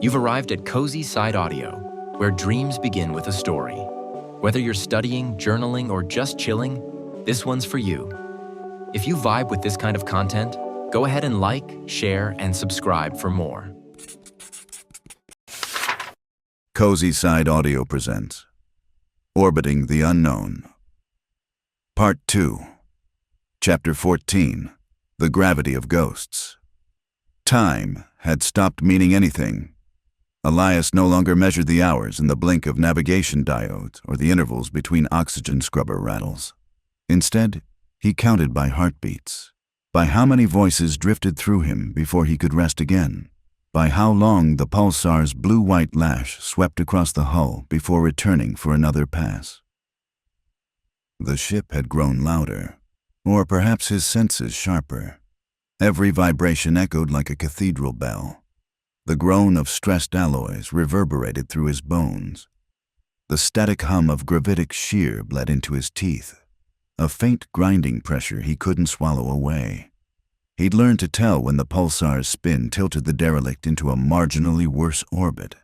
You've arrived at CozySideAudio, where dreams begin with a story. Whether you're studying, journaling, or just chilling, this one's for you. If you vibe with this kind of content, go ahead and like, share, and subscribe for more. CozySideAudio presents Orbiting the Unknown. Part 2. Chapter 14. The Gravity of Ghosts. Time had stopped meaning anything. Elias no longer measured the hours in the blink of navigation diodes or the intervals between oxygen scrubber rattles. Instead, he counted by heartbeats, by how many voices drifted through him before he could rest again, by how long the pulsar's blue-white lash swept across the hull before returning for another pass. The ship had grown louder, or perhaps his senses sharper. Every vibration echoed like a cathedral bell. The groan of stressed alloys reverberated through his bones. The static hum of gravitic shear bled into his teeth, a faint grinding pressure he couldn't swallow away. He'd learned to tell when the pulsar's spin tilted the derelict into a marginally worse orbit.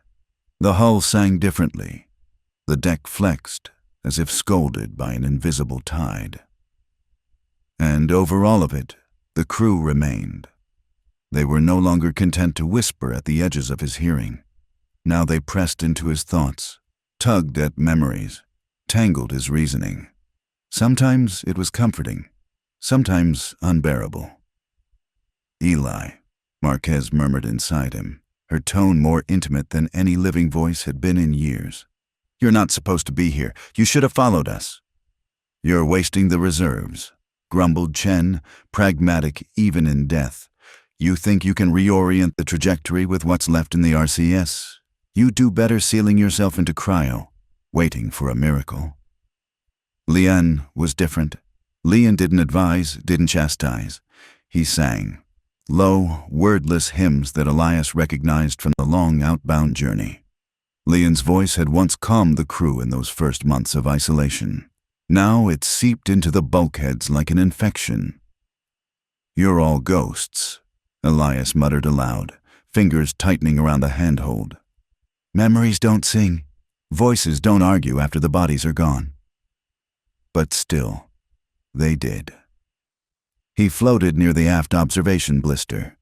The hull sang differently. The deck flexed, as if scolded by an invisible tide. And over all of it, the crew remained. They were no longer content to whisper at the edges of his hearing. Now they pressed into his thoughts, tugged at memories, tangled his reasoning. Sometimes it was comforting, sometimes unbearable. "Eli," Marquez murmured inside him, her tone more intimate than any living voice had been in years. "You're not supposed to be here. You should have followed us." "You're wasting the reserves," grumbled Chen, pragmatic even in death. "You think you can reorient the trajectory with what's left in the RCS? You do better sealing yourself into cryo, waiting for a miracle." Lian was different. Lian didn't advise, didn't chastise. He sang low, wordless hymns that Elias recognized from the long outbound journey. Lian's voice had once calmed the crew in those first months of isolation. Now it seeped into the bulkheads like an infection. "You're all ghosts," Elias muttered aloud, fingers tightening around the handhold. "Memories don't sing. Voices don't argue after the bodies are gone." But still, they did. He floated near the aft observation blister,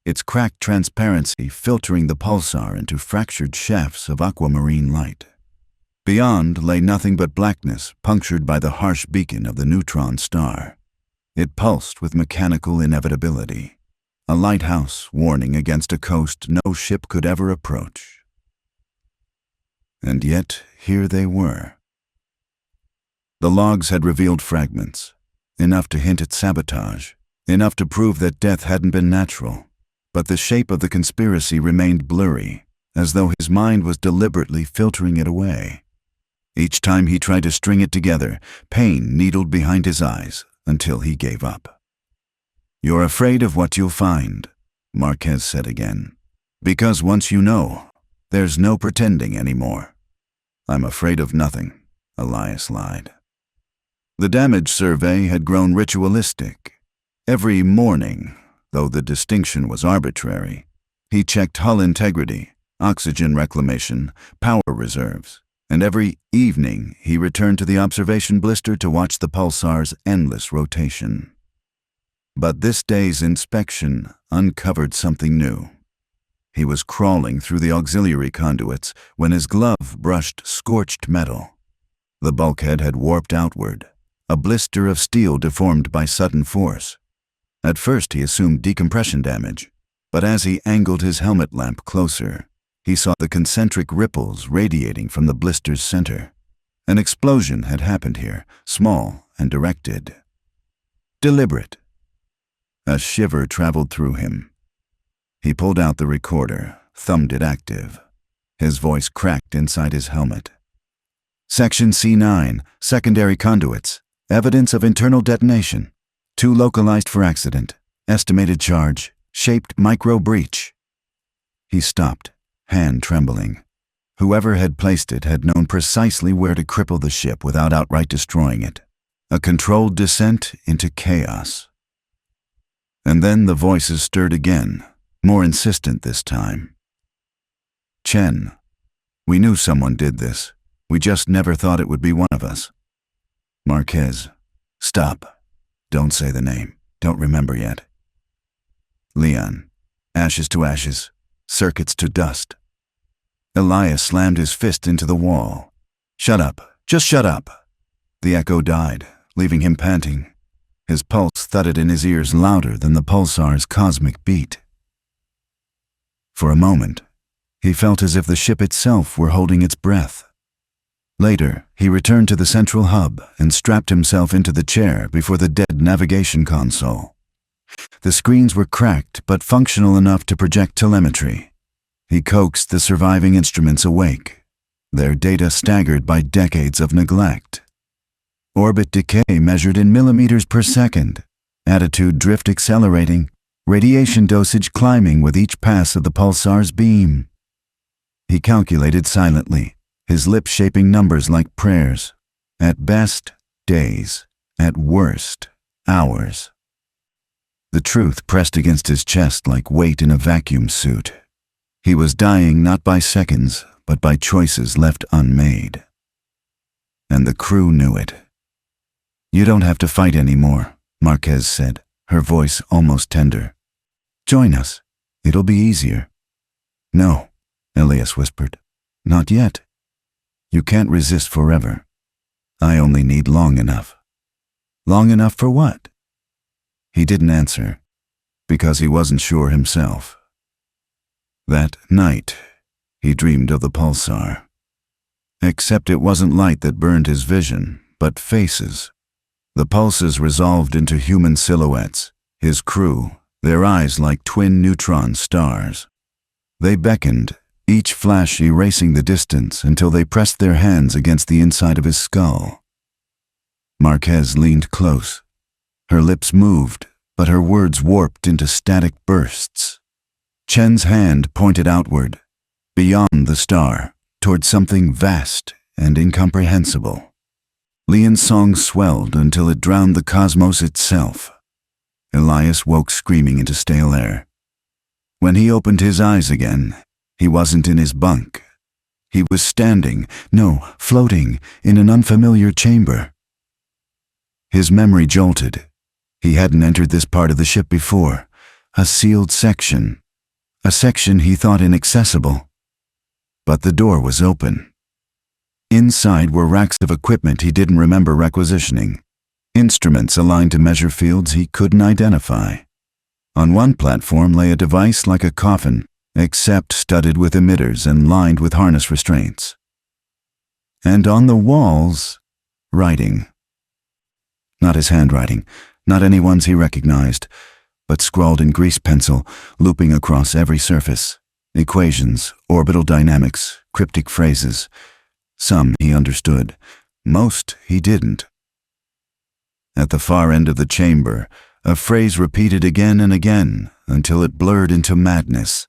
its cracked transparency filtering the pulsar into fractured shafts of aquamarine light. Beyond lay nothing but blackness, punctured by the harsh beacon of the neutron star. It pulsed with mechanical inevitability, a lighthouse warning against a coast no ship could ever approach. And yet, here they were. The logs had revealed fragments, enough to hint at sabotage, enough to prove that death hadn't been natural. But the shape of the conspiracy remained blurry, as though his mind was deliberately filtering it away. Each time he tried to string it together, pain needled behind his eyes until he gave up. "You're afraid of what you'll find," Marquez said again. "Because once you know, there's no pretending anymore." "I'm afraid of nothing," Elias lied. The damage survey had grown ritualistic. Every morning, though the distinction was arbitrary, he checked hull integrity, oxygen reclamation, power reserves, and every evening he returned to the observation blister to watch the pulsar's endless rotation. But this day's inspection uncovered something new. He was crawling through the auxiliary conduits when his glove brushed scorched metal. The bulkhead had warped outward, a blister of steel deformed by sudden force. At first he assumed decompression damage, but as he angled his helmet lamp closer, he saw the concentric ripples radiating from the blister's center. An explosion had happened here, small and directed. Deliberate. A shiver traveled through him. He pulled out the recorder, thumbed it active. His voice cracked inside his helmet. "Section C9, secondary conduits. Evidence of internal detonation. 2 localized for accident. Estimated charge, shaped micro breach." He stopped, hand trembling. Whoever had placed it had known precisely where to cripple the ship without outright destroying it. A controlled descent into chaos. And then the voices stirred again, more insistent this time. Chen. We knew someone did this. We just never thought it would be one of us. Marquez. Stop. Don't say the name. Don't remember yet. Leon. Ashes to ashes. Circuits to dust. Elias slammed his fist into the wall. Shut up. Just shut up. The echo died, leaving him panting. His pulse thudded in his ears louder than the pulsar's cosmic beat. For a moment, he felt as if the ship itself were holding its breath. Later, he returned to the central hub and strapped himself into the chair before the dead navigation console. The screens were cracked but functional enough to project telemetry. He coaxed the surviving instruments awake, their data staggered by decades of neglect. Orbit decay measured in millimeters per second, attitude drift accelerating, radiation dosage climbing with each pass of the pulsar's beam. He calculated silently, his lips shaping numbers like prayers. At best, days. At worst, hours. The truth pressed against his chest like weight in a vacuum suit. He was dying not by seconds, but by choices left unmade. And the crew knew it. You don't have to fight anymore, Marquez said, her voice almost tender. Join us. It'll be easier. No, Elias whispered. Not yet. You can't resist forever. I only need long enough. Long enough for what? He didn't answer, because he wasn't sure himself. That night, he dreamed of the pulsar. Except it wasn't light that burned his vision, but faces. The pulses resolved into human silhouettes, his crew, their eyes like twin neutron stars. They beckoned, each flash erasing the distance until they pressed their hands against the inside of his skull. Marquez leaned close. Her lips moved, but her words warped into static bursts. Chen's hand pointed outward, beyond the star, toward something vast and incomprehensible. Leon's song swelled until it drowned the cosmos itself. Elias woke screaming into stale air. When he opened his eyes again, he wasn't in his bunk. He was standing, no, floating, in an unfamiliar chamber. His memory jolted. He hadn't entered this part of the ship before. A sealed section. A section he thought inaccessible. But the door was open. Inside were racks of equipment he didn't remember requisitioning. Instruments aligned to measure fields he couldn't identify. On one platform lay a device like a coffin, except studded with emitters and lined with harness restraints. And on the walls, writing. Not his handwriting, not anyone's he recognized, but scrawled in grease pencil, looping across every surface. Equations, orbital dynamics, cryptic phrases. Some he understood, most he didn't. At the far end of the chamber, a phrase repeated again and again until it blurred into madness.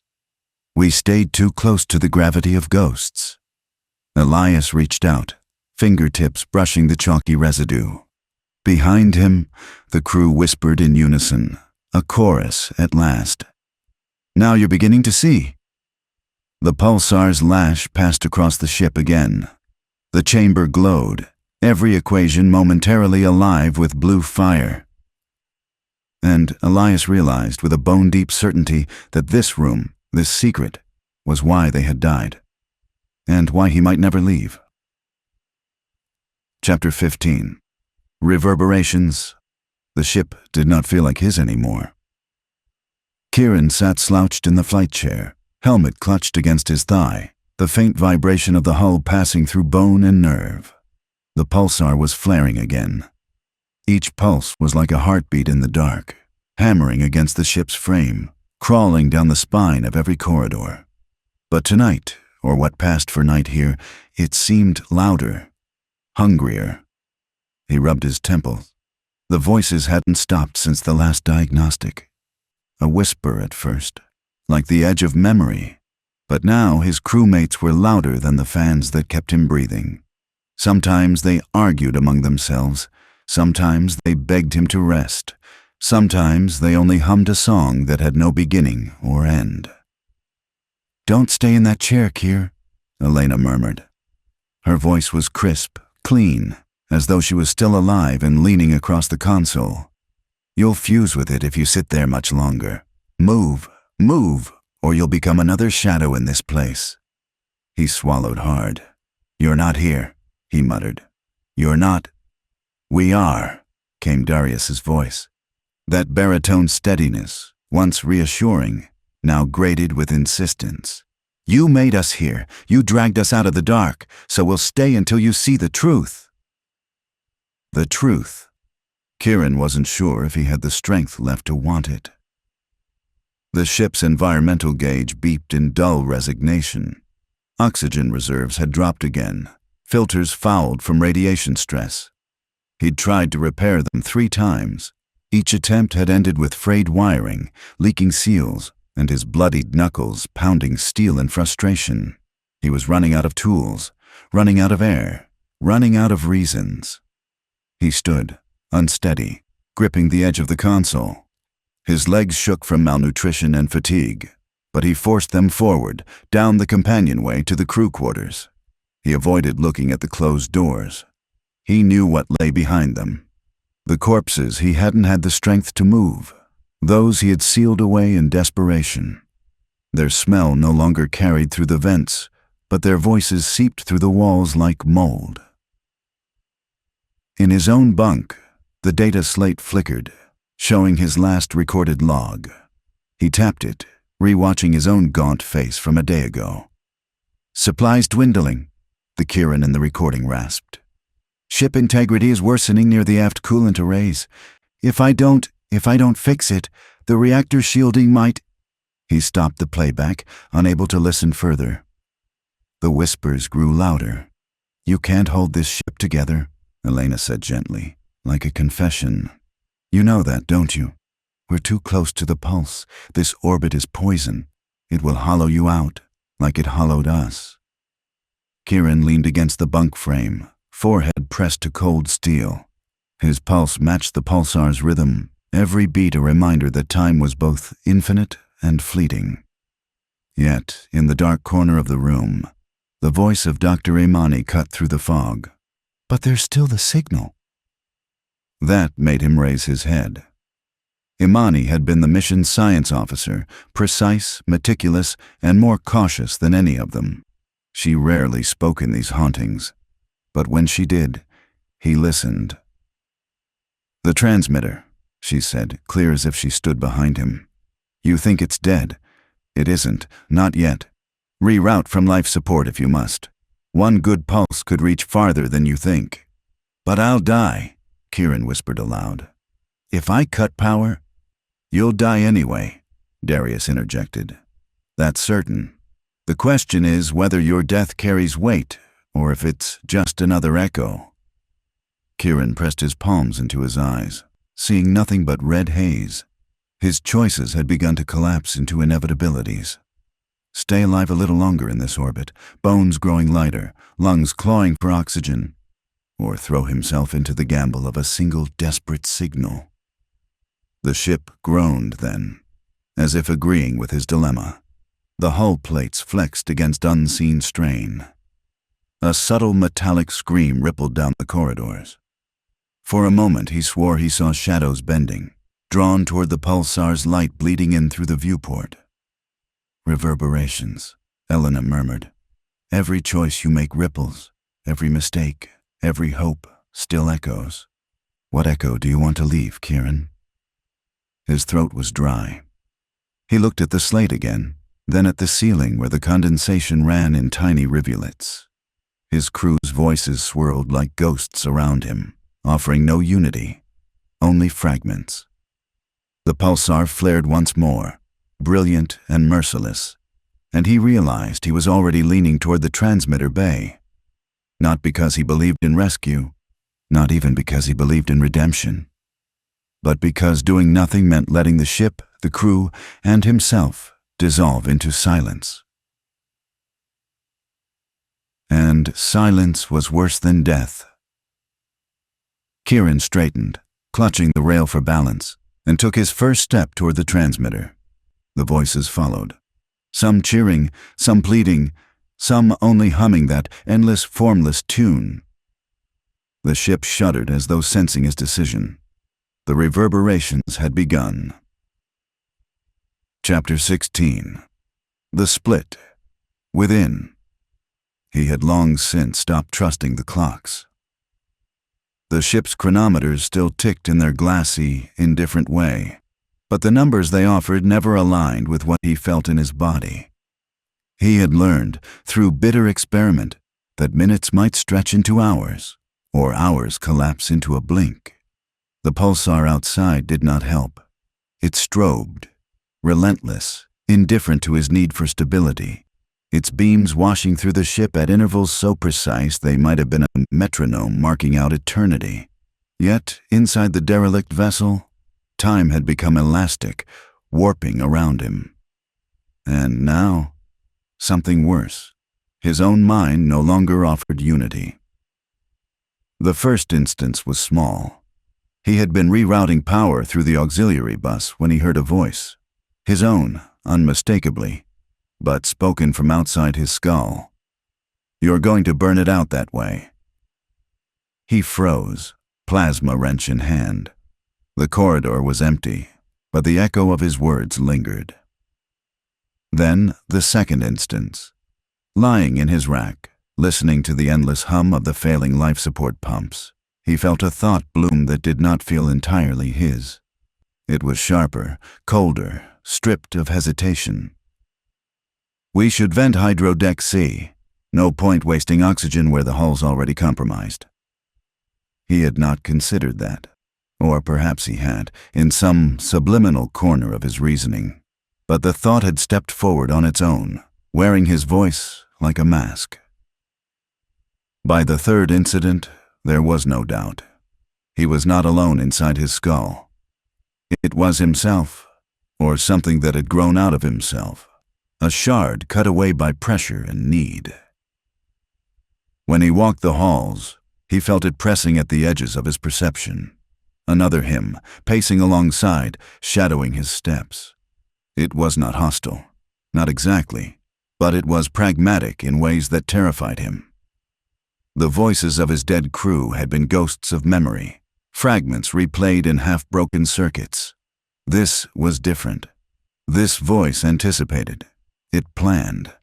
We stayed too close to the gravity of ghosts. Elias reached out, fingertips brushing the chalky residue. Behind him, the crew whispered in unison, a chorus at last. Now you're beginning to see. The pulsar's lash passed across the ship again. The chamber glowed, every equation momentarily alive with blue fire. And Elias realized with a bone-deep certainty that this room, this secret, was why they had died, and why he might never leave. Chapter 15. Reverberations. The ship did not feel like his anymore. Kieran sat slouched in the flight chair, helmet clutched against his thigh, the faint vibration of the hull passing through bone and nerve. The pulsar was flaring again. Each pulse was like a heartbeat in the dark, hammering against the ship's frame, crawling down the spine of every corridor. But tonight, or what passed for night here, it seemed louder, hungrier. He rubbed his temples. The voices hadn't stopped since the last diagnostic. A whisper at first, like the edge of memory. But now his crewmates were louder than the fans that kept him breathing. Sometimes they argued among themselves. Sometimes they begged him to rest. Sometimes they only hummed a song that had no beginning or end. "Don't stay in that chair, Kier," Elena murmured. Her voice was crisp, clean, as though she was still alive and leaning across the console. "You'll fuse with it if you sit there much longer. Move, move, or you'll become another shadow in this place." He swallowed hard. "You're not here," he muttered. "You're not." "We are," came Darius's voice. That baritone steadiness, once reassuring, now grated with insistence. "You made us here. You dragged us out of the dark, so we'll stay until you see the truth." The truth. Kieran wasn't sure if he had the strength left to want it. The ship's environmental gauge beeped in dull resignation. Oxygen reserves had dropped again, filters fouled from radiation stress. He'd tried to repair them 3 times. Each attempt had ended with frayed wiring, leaking seals, and his bloodied knuckles pounding steel in frustration. He was running out of tools, running out of air, running out of reasons. He stood, unsteady, gripping the edge of the console. His legs shook from malnutrition and fatigue, but he forced them forward, down the companionway to the crew quarters. He avoided looking at the closed doors. He knew what lay behind them. The corpses he hadn't had the strength to move, those he had sealed away in desperation. Their smell no longer carried through the vents, but their voices seeped through the walls like mold. In his own bunk, the data slate flickered, showing his last recorded log. He tapped it, rewatching his own gaunt face from a day ago. "Supplies dwindling," the Kieran in the recording rasped. "Ship integrity is worsening near the aft coolant arrays. If I don't fix it, the reactor shielding might—" He stopped the playback, unable to listen further. The whispers grew louder. "You can't hold this ship together," Elena said gently, like a confession. "You know that, don't you? We're too close to the pulse. This orbit is poison. It will hollow you out, like it hollowed us." Kieran leaned against the bunk frame, forehead pressed to cold steel. His pulse matched the pulsar's rhythm, every beat a reminder that time was both infinite and fleeting. Yet, in the dark corner of the room, the voice of Dr. Imani cut through the fog. "But there's still the signal." That made him raise his head. Imani had been the mission science officer, precise, meticulous, and more cautious than any of them. She rarely spoke in these hauntings, but when she did, he listened. "The transmitter," she said, clear as if she stood behind him. "You think it's dead. It isn't, not yet. Reroute from life support if you must. One good pulse could reach farther than you think." "But I'll die," Kieran whispered aloud. "If I cut power—" "You'll die anyway," Darius interjected. "That's certain. The question is whether your death carries weight, or if it's just another echo." Kieran pressed his palms into his eyes, seeing nothing but red haze. His choices had begun to collapse into inevitabilities. Stay alive a little longer in this orbit, bones growing lighter, lungs clawing for oxygen, or throw himself into the gamble of a single desperate signal. The ship groaned then, as if agreeing with his dilemma. The hull plates flexed against unseen strain. A subtle metallic scream rippled down the corridors. For a moment he swore he saw shadows bending, drawn toward the pulsar's light bleeding in through the viewport. "Reverberations," Elena murmured. "Every choice you make ripples, every mistake, every hope still echoes. What echo do you want to leave, Kieran?" His throat was dry. He looked at the slate again, then at the ceiling where the condensation ran in tiny rivulets. His crew's voices swirled like ghosts around him, offering no unity, only fragments. The pulsar flared once more, brilliant and merciless, and he realized he was already leaning toward the transmitter bay. Not because he believed in rescue, not even because he believed in redemption, but because doing nothing meant letting the ship, the crew, and himself dissolve into silence. And silence was worse than death. Kieran straightened, clutching the rail for balance, and took his first step toward the transmitter. The voices followed. Some cheering, some pleading, some only humming that endless, formless tune. The ship shuddered as though sensing his decision. The reverberations had begun. Chapter 16. The Split. Within. He had long since stopped trusting the clocks. The ship's chronometers still ticked in their glassy, indifferent way, but the numbers they offered never aligned with what he felt in his body. He had learned, through bitter experiment, that minutes might stretch into hours, or hours collapse into a blink. The pulsar outside did not help. It strobed, relentless, indifferent to his need for stability, its beams washing through the ship at intervals so precise they might have been a metronome marking out eternity. Yet, inside the derelict vessel, time had become elastic, warping around him. And now, something worse. His own mind no longer offered unity. The first instance was small. He had been rerouting power through the auxiliary bus when he heard a voice. His own, unmistakably, but spoken from outside his skull. "You're going to burn it out that way." He froze, plasma wrench in hand. The corridor was empty, but the echo of his words lingered. Then the second instance. Lying in his rack, listening to the endless hum of the failing life support pumps, he felt a thought bloom that did not feel entirely his. It was sharper, colder, stripped of hesitation. "We should vent Hydrodeck C. No point wasting oxygen where the hull's already compromised." He had not considered that. Or perhaps he had, in some subliminal corner of his reasoning. But the thought had stepped forward on its own, wearing his voice like a mask. By the third incident, there was no doubt. He was not alone inside his skull. It was himself, or something that had grown out of himself, a shard cut away by pressure and need. When he walked the halls, he felt it pressing at the edges of his perception. Another him, pacing alongside, shadowing his steps. It was not hostile, not exactly, but it was pragmatic in ways that terrified him. The voices of his dead crew had been ghosts of memory, fragments replayed in half-broken circuits. This was different. This voice anticipated. It planned.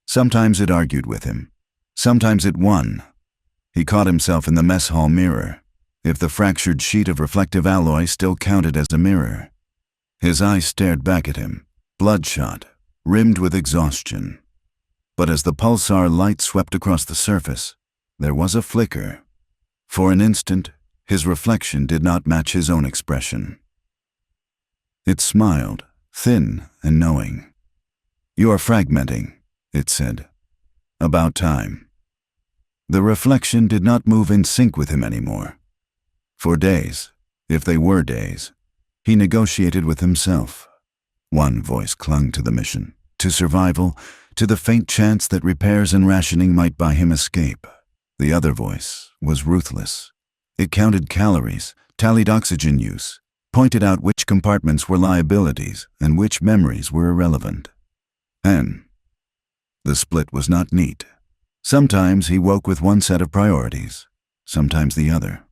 Sometimes it argued with him. Sometimes it won. He caught himself in the mess hall mirror, if the fractured sheet of reflective alloy still counted as a mirror. His eyes stared back at him, bloodshot, rimmed with exhaustion. But as the pulsar light swept across the surface, there was a flicker. For an instant, his reflection did not match his own expression. It smiled, thin and knowing. "You are fragmenting," it said. "About time." The reflection did not move in sync with him anymore. For days, if they were days, he negotiated with himself. One voice clung to the mission, to survival, to the faint chance that repairs and rationing might buy him escape. The other voice was ruthless. It counted calories, tallied oxygen use, pointed out which compartments were liabilities and which memories were irrelevant. And the split was not neat. Sometimes he woke with one set of priorities, sometimes the other.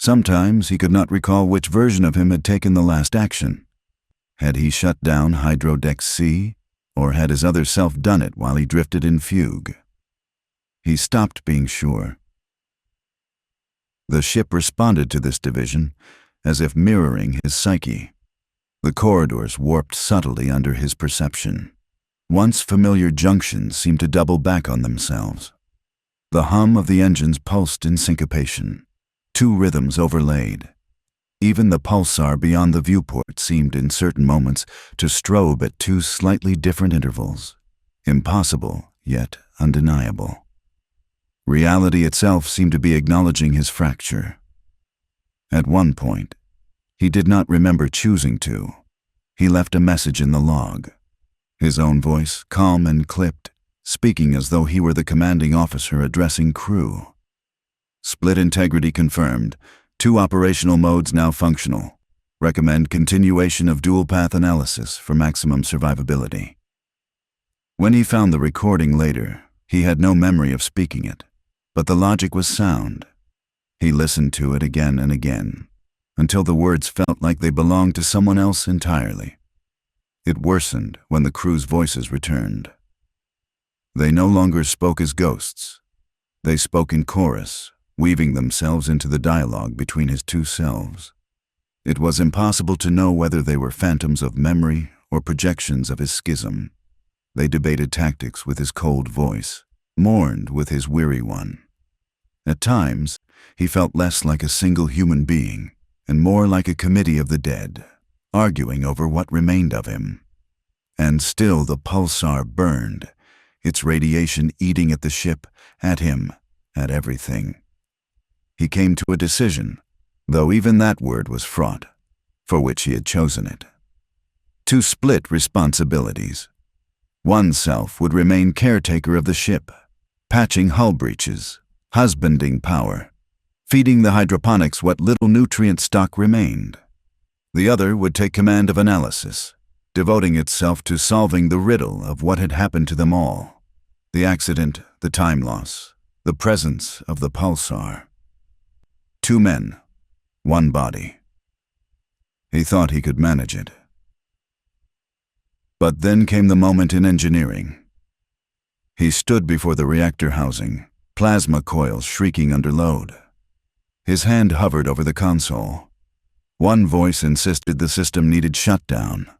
Sometimes he could not recall which version of him had taken the last action. Had he shut down Hydrodeck C, or had his other self done it while he drifted in fugue? He stopped being sure. The ship responded to this division, as if mirroring his psyche. The corridors warped subtly under his perception. Once familiar junctions seemed to double back on themselves. The hum of the engines pulsed in syncopation. Two rhythms overlaid. Even the pulsar beyond the viewport seemed in certain moments to strobe at two slightly different intervals. Impossible, yet undeniable. Reality itself seemed to be acknowledging his fracture. At one point, he did not remember choosing to. He left a message in the log. His own voice, calm and clipped, speaking as though he were the commanding officer addressing crew. Split integrity confirmed. 2 operational modes now functional. Recommend continuation of dual path analysis for maximum survivability. When he found the recording later, he had no memory of speaking it, but the logic was sound. He listened to it again and again, until the words felt like they belonged to someone else entirely. It worsened when the crew's voices returned. They no longer spoke as ghosts. They spoke in chorus, weaving themselves into the dialogue between his two selves. It was impossible to know whether they were phantoms of memory or projections of his schism. They debated tactics with his cold voice, mourned with his weary one. At times, he felt less like a single human being and more like a committee of the dead, arguing over what remained of him. And still the pulsar burned, its radiation eating at the ship, at him, at everything. He came to a decision, though even that word was fraught, for which he had chosen it. To split responsibilities. One self would remain caretaker of the ship, patching hull breaches, husbanding power, feeding the hydroponics what little nutrient stock remained. The other would take command of analysis, devoting itself to solving the riddle of what had happened to them all. The accident, the time loss, the presence of the pulsar. 2 men, 1 body. He thought he could manage it. But then came the moment in engineering. He stood before the reactor housing, plasma coils shrieking under load. His hand hovered over the console. One voice insisted the system needed shutdown,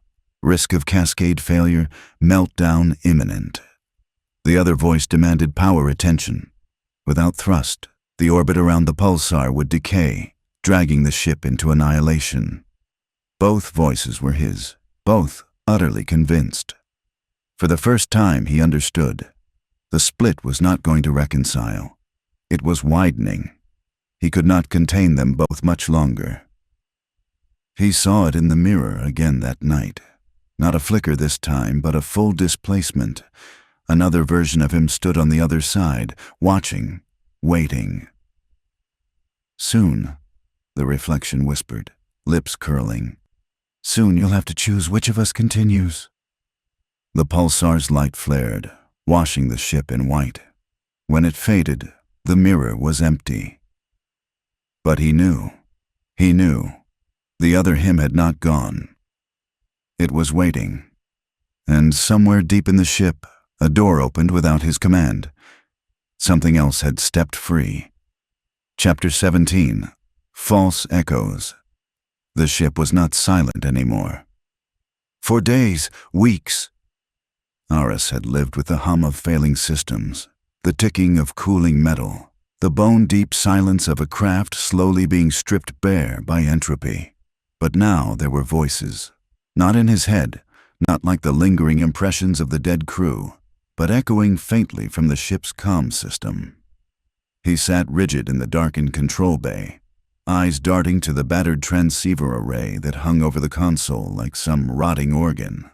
risk of cascade failure, meltdown imminent. The other voice demanded power attention. Without thrust, the orbit around the pulsar would decay, dragging the ship into annihilation. Both voices were his, both utterly convinced. For the first time he understood. The split was not going to reconcile. It was widening. He could not contain them both much longer. He saw it in the mirror again that night. Not a flicker this time, but a full displacement. Another version of him stood on the other side, watching, waiting. Soon, the reflection whispered, lips curling. Soon you'll have to choose which of us continues. The pulsar's light flared, washing the ship in white. When it faded, the mirror was empty. But he knew. The other him had not gone. It was waiting. And somewhere deep in the ship, a door opened without his command. Something else had stepped free. Chapter 17. False Echoes. The ship was not silent anymore. For days, weeks, Aris had lived with the hum of failing systems, the ticking of cooling metal, the bone-deep silence of a craft slowly being stripped bare by entropy. But now there were voices, not in his head, not like the lingering impressions of the dead crew, but echoing faintly from the ship's comm system. He sat rigid in the darkened control bay, eyes darting to the battered transceiver array that hung over the console like some rotting organ.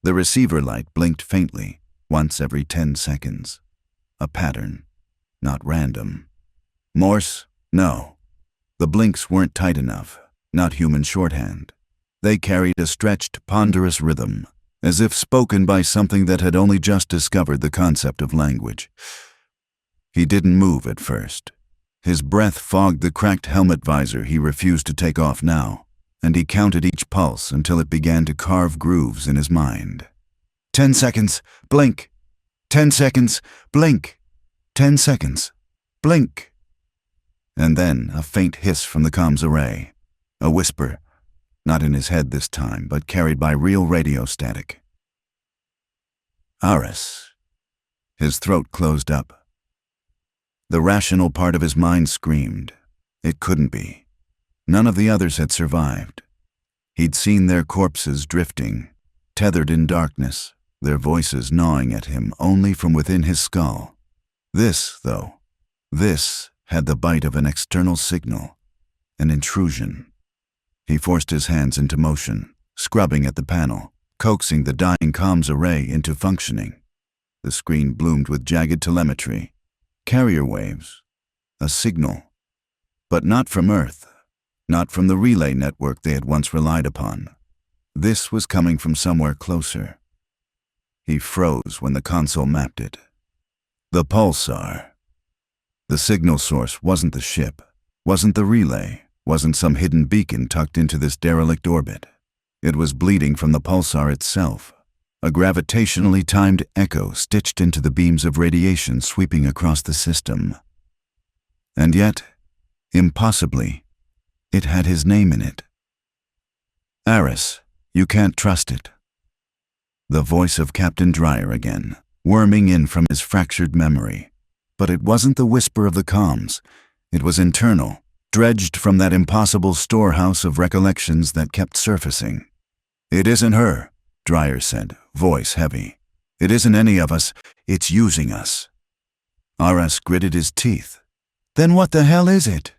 The receiver light blinked faintly, once every 10 seconds. A pattern, not random. Morse? No. The blinks weren't tight enough, not human shorthand. They carried a stretched, ponderous rhythm, as if spoken by something that had only just discovered the concept of language. He didn't move at first. His breath fogged the cracked helmet visor he refused to take off now, and he counted each pulse until it began to carve grooves in his mind. 10 seconds, blink. 10 seconds, blink. 10 seconds, blink. And then a faint hiss from the comms array. A whisper, not in his head this time, but carried by real radio static. Aris. His throat closed up. The rational part of his mind screamed. It couldn't be. None of the others had survived. He'd seen their corpses drifting, tethered in darkness, their voices gnawing at him only from within his skull. This, though, this had the bite of an external signal, an intrusion. He forced his hands into motion, scrubbing at the panel, coaxing the dying comms array into functioning. The screen bloomed with jagged telemetry. Carrier waves, a signal, but not from Earth, not from the relay network they had once relied upon. This was coming from somewhere closer. He froze when the console mapped it. The pulsar. The signal source wasn't the ship, wasn't the relay, wasn't some hidden beacon tucked into this derelict orbit. It was bleeding from the pulsar itself, a gravitationally timed echo stitched into the beams of radiation sweeping across the system. And yet, impossibly, it had his name in it. Aris, you can't trust it. The voice of Captain Dryer again, worming in from his fractured memory. But it wasn't the whisper of the comms. It was internal, dredged from that impossible storehouse of recollections that kept surfacing. It isn't her, Dryer said, voice heavy. It isn't any of us, it's using us. Aras gritted his teeth. Then what the hell is it?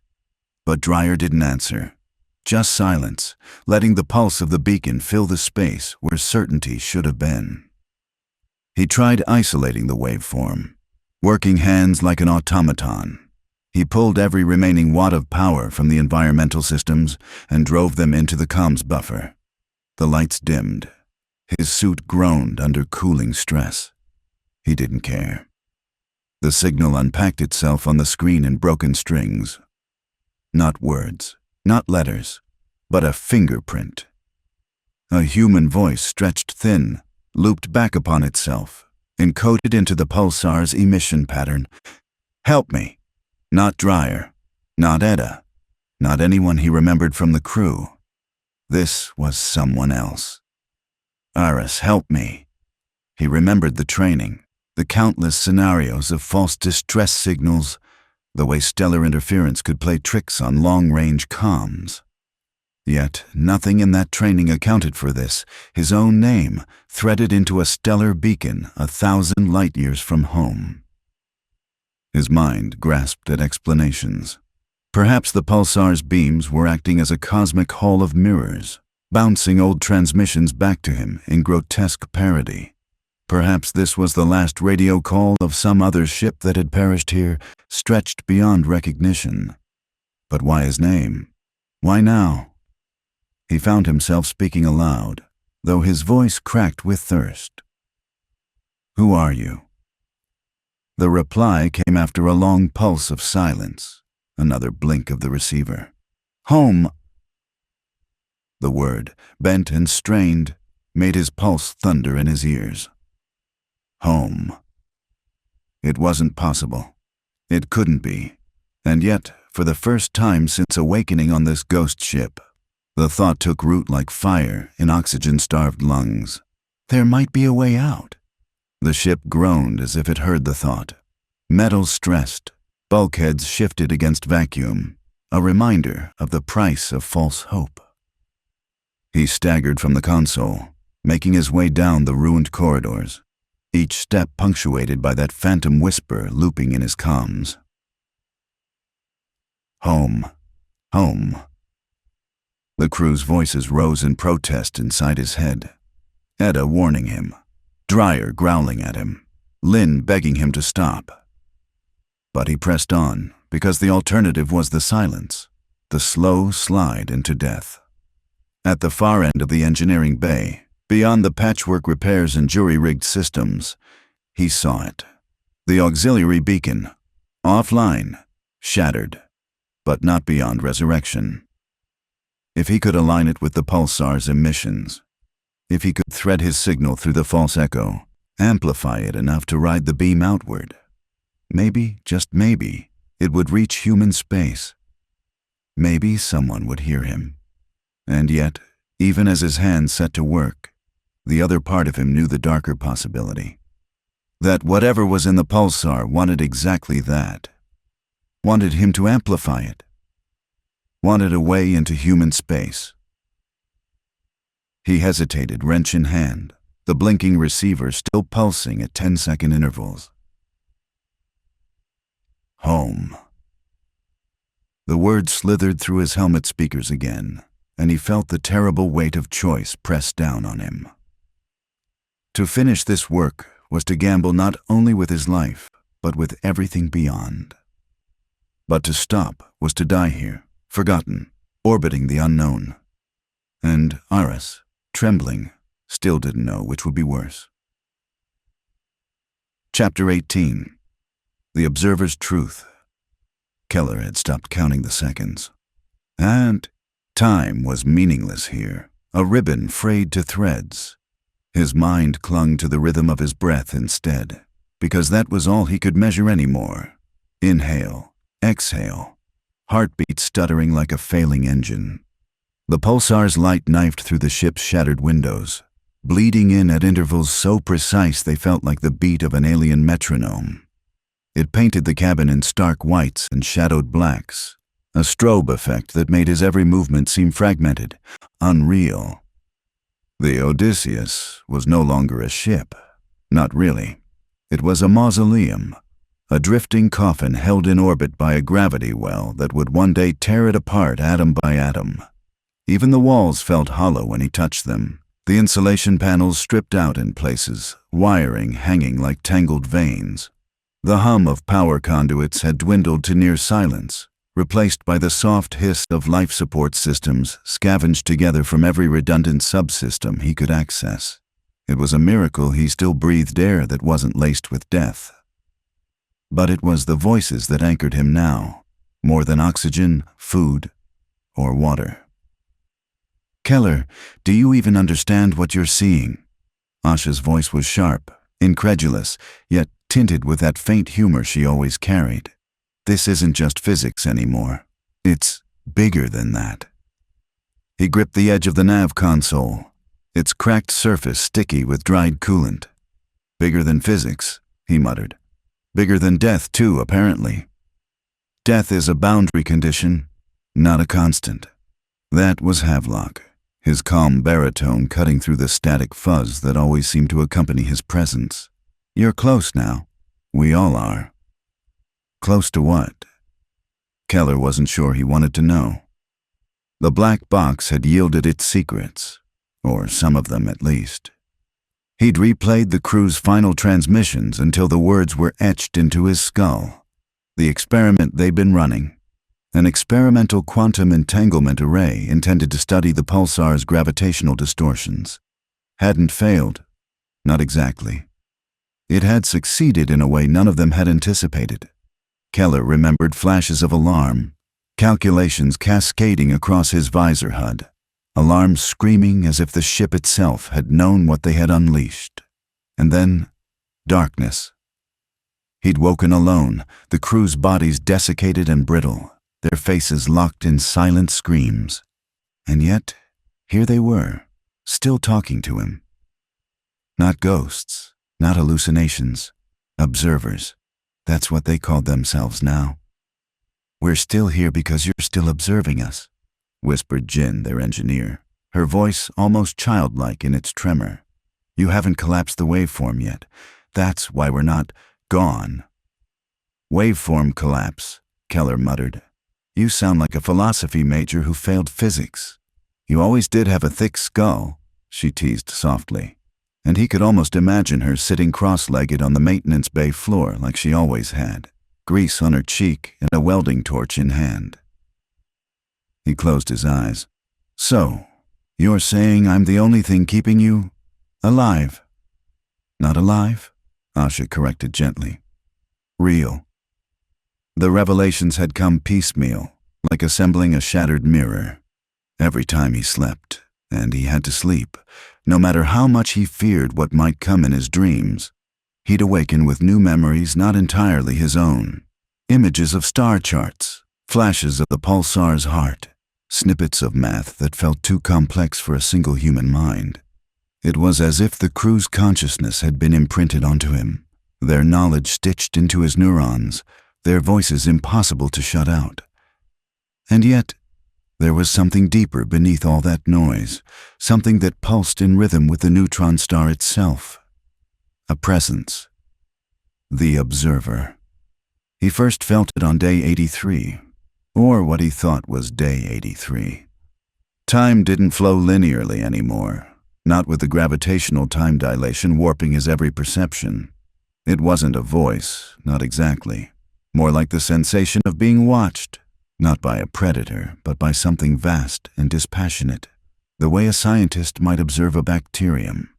But Dryer didn't answer. Just silence, letting the pulse of the beacon fill the space where certainty should have been. He tried isolating the waveform, working hands like an automaton. He pulled every remaining watt of power from the environmental systems and drove them into the comms buffer. The lights dimmed. His suit groaned under cooling stress. He didn't care. The signal unpacked itself on the screen in broken strings. Not words, not letters, but a fingerprint. A human voice stretched thin, looped back upon itself, encoded into the pulsar's emission pattern. Help me. Not Dryer, not Edda, not anyone he remembered from the crew. This was someone else. Aris, help me. He remembered the training, the countless scenarios of false distress signals, the way stellar interference could play tricks on long-range comms. Yet nothing in that training accounted for this, his own name threaded into a stellar beacon 1,000 light-years from home. His mind grasped at explanations. Perhaps the pulsar's beams were acting as a cosmic hall of mirrors, bouncing old transmissions back to him in grotesque parody. Perhaps this was the last radio call of some other ship that had perished here, stretched beyond recognition. But why his name? Why now? He found himself speaking aloud, though his voice cracked with thirst. Who are you? The reply came after a long pulse of silence, another blink of the receiver. Home. The word, bent and strained, made his pulse thunder in his ears. Home. It wasn't possible. It couldn't be. And yet, for the first time since awakening on this ghost ship, the thought took root like fire in oxygen-starved lungs. There might be a way out. The ship groaned as if it heard the thought. Metal stressed, bulkheads shifted against vacuum, a reminder of the price of false hope. He staggered from the console, making his way down the ruined corridors, each step punctuated by that phantom whisper looping in his comms. Home. Home. The crew's voices rose in protest inside his head. Edda warning him, Dryer growling at him, Lynn begging him to stop. But he pressed on because the alternative was the silence, the slow slide into death. At the far end of the engineering bay, beyond the patchwork repairs and jury-rigged systems, he saw it. The auxiliary beacon, offline, shattered, but not beyond resurrection. If he could align it with the pulsar's emissions, if he could thread his signal through the false echo, amplify it enough to ride the beam outward, maybe, just maybe, it would reach human space. Maybe someone would hear him. And yet, even as his hands set to work, the other part of him knew the darker possibility. That whatever was in the pulsar wanted exactly that. Wanted him to amplify it. Wanted a way into human space. He hesitated, wrench in hand, the blinking receiver still pulsing at 10-second intervals. Home. The word slithered through his helmet speakers again, and he felt the terrible weight of choice pressed down on him. To finish this work was to gamble not only with his life, but with everything beyond. But to stop was to die here, forgotten, orbiting the unknown. And Aris, trembling, still didn't know which would be worse. Chapter 18. The Observer's Truth. Keller had stopped counting the seconds. And time was meaningless here, a ribbon frayed to threads. His mind clung to the rhythm of his breath instead, because that was all he could measure anymore. Inhale, exhale, heartbeat stuttering like a failing engine. The pulsar's light knifed through the ship's shattered windows, bleeding in at intervals so precise they felt like the beat of an alien metronome. It painted the cabin in stark whites and shadowed blacks, a strobe effect that made his every movement seem fragmented, unreal. The Odysseus was no longer a ship. Not really. It was a mausoleum, a drifting coffin held in orbit by a gravity well that would one day tear it apart atom by atom. Even the walls felt hollow when he touched them, the insulation panels stripped out in places, wiring hanging like tangled veins. The hum of power conduits had dwindled to near silence, replaced by the soft hiss of life support systems scavenged together from every redundant subsystem he could access. It was a miracle he still breathed air that wasn't laced with death. But it was the voices that anchored him now, more than oxygen, food, or water. "Keller, do you even understand what you're seeing?" Asha's voice was sharp, incredulous, yet tinted with that faint humor she always carried. This isn't just physics anymore. It's bigger than that. He gripped the edge of the nav console, its cracked surface sticky with dried coolant. "Bigger than physics," he muttered. "Bigger than death, too, apparently. Death is a boundary condition, not a constant." That was Havelock, his calm baritone cutting through the static fuzz that always seemed to accompany his presence. "You're close now. We all are." Close to what? Keller wasn't sure he wanted to know. The black box had yielded its secrets, or some of them at least. He'd replayed the crew's final transmissions until the words were etched into his skull. The experiment they'd been running, an experimental quantum entanglement array intended to study the pulsar's gravitational distortions, hadn't failed. Not exactly. It had succeeded in a way none of them had anticipated. Keller remembered flashes of alarm, calculations cascading across his visor HUD, alarms screaming as if the ship itself had known what they had unleashed. And then, darkness. He'd woken alone, the crew's bodies desiccated and brittle, their faces locked in silent screams. And yet, here they were, still talking to him. Not ghosts, not hallucinations, observers. That's what they called themselves now. "We're still here because you're still observing us," whispered Jin, their engineer, her voice almost childlike in its tremor. "You haven't collapsed the waveform yet. That's why we're not gone." "Waveform collapse," Keller muttered. "You sound like a philosophy major who failed physics." "You always did have a thick skull," she teased softly. And he could almost imagine her sitting cross-legged on the maintenance bay floor like she always had, grease on her cheek and a welding torch in hand. He closed his eyes. "So, you're saying I'm the only thing keeping you alive?" "Not alive," Asha corrected gently. "Real." The revelations had come piecemeal, like assembling a shattered mirror. Every time he slept, and he had to sleep, no matter how much he feared what might come in his dreams, he'd awaken with new memories not entirely his own. Images of star charts, flashes of the pulsar's heart, snippets of math that felt too complex for a single human mind. It was as if the crew's consciousness had been imprinted onto him, their knowledge stitched into his neurons, their voices impossible to shut out. And yet, there was something deeper beneath all that noise, something that pulsed in rhythm with the neutron star itself. A presence. The observer. He first felt it on day 83, or what he thought was day 83. Time didn't flow linearly anymore, not with the gravitational time dilation warping his every perception. It wasn't a voice, not exactly. More like the sensation of being watched. Not by a predator, but by something vast and dispassionate, the way a scientist might observe a bacterium.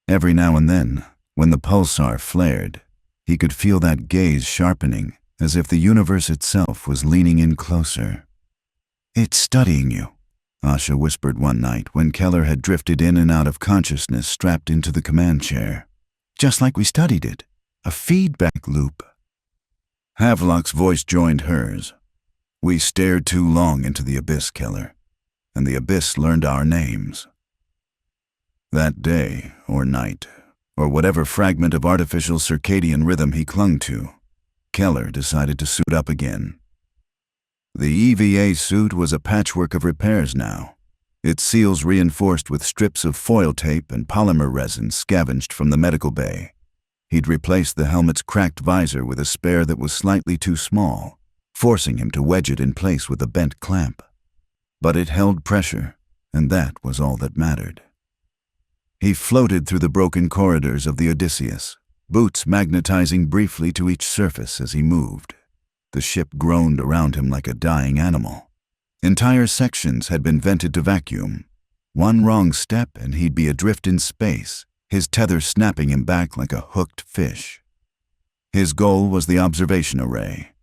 Every now and then, when the pulsar flared, He could feel that gaze sharpening, as if the universe itself was leaning in closer. "It's studying you," Asha whispered one night when Keller had drifted in and out of consciousness strapped into the command chair. "Just like we studied it. A feedback loop." Havelock's voice joined hers. "We stared too long into the abyss, Keller, and the abyss learned our names." That day, or night, or whatever fragment of artificial circadian rhythm he clung to, Keller decided to suit up again. The EVA suit was a patchwork of repairs now, its seals reinforced with strips of foil tape and polymer resin scavenged from the medical bay. He'd replaced the helmet's cracked visor with a spare that was slightly too small, forcing him to wedge it in place with a bent clamp. But it held pressure, and that was all that mattered. He floated through the broken corridors of the Odysseus, boots magnetizing briefly to each surface as he moved. The ship groaned around him like a dying animal. Entire sections had been vented to vacuum. One wrong step and he'd be adrift in space, his tether snapping him back like a hooked fish. His goal was the observation array.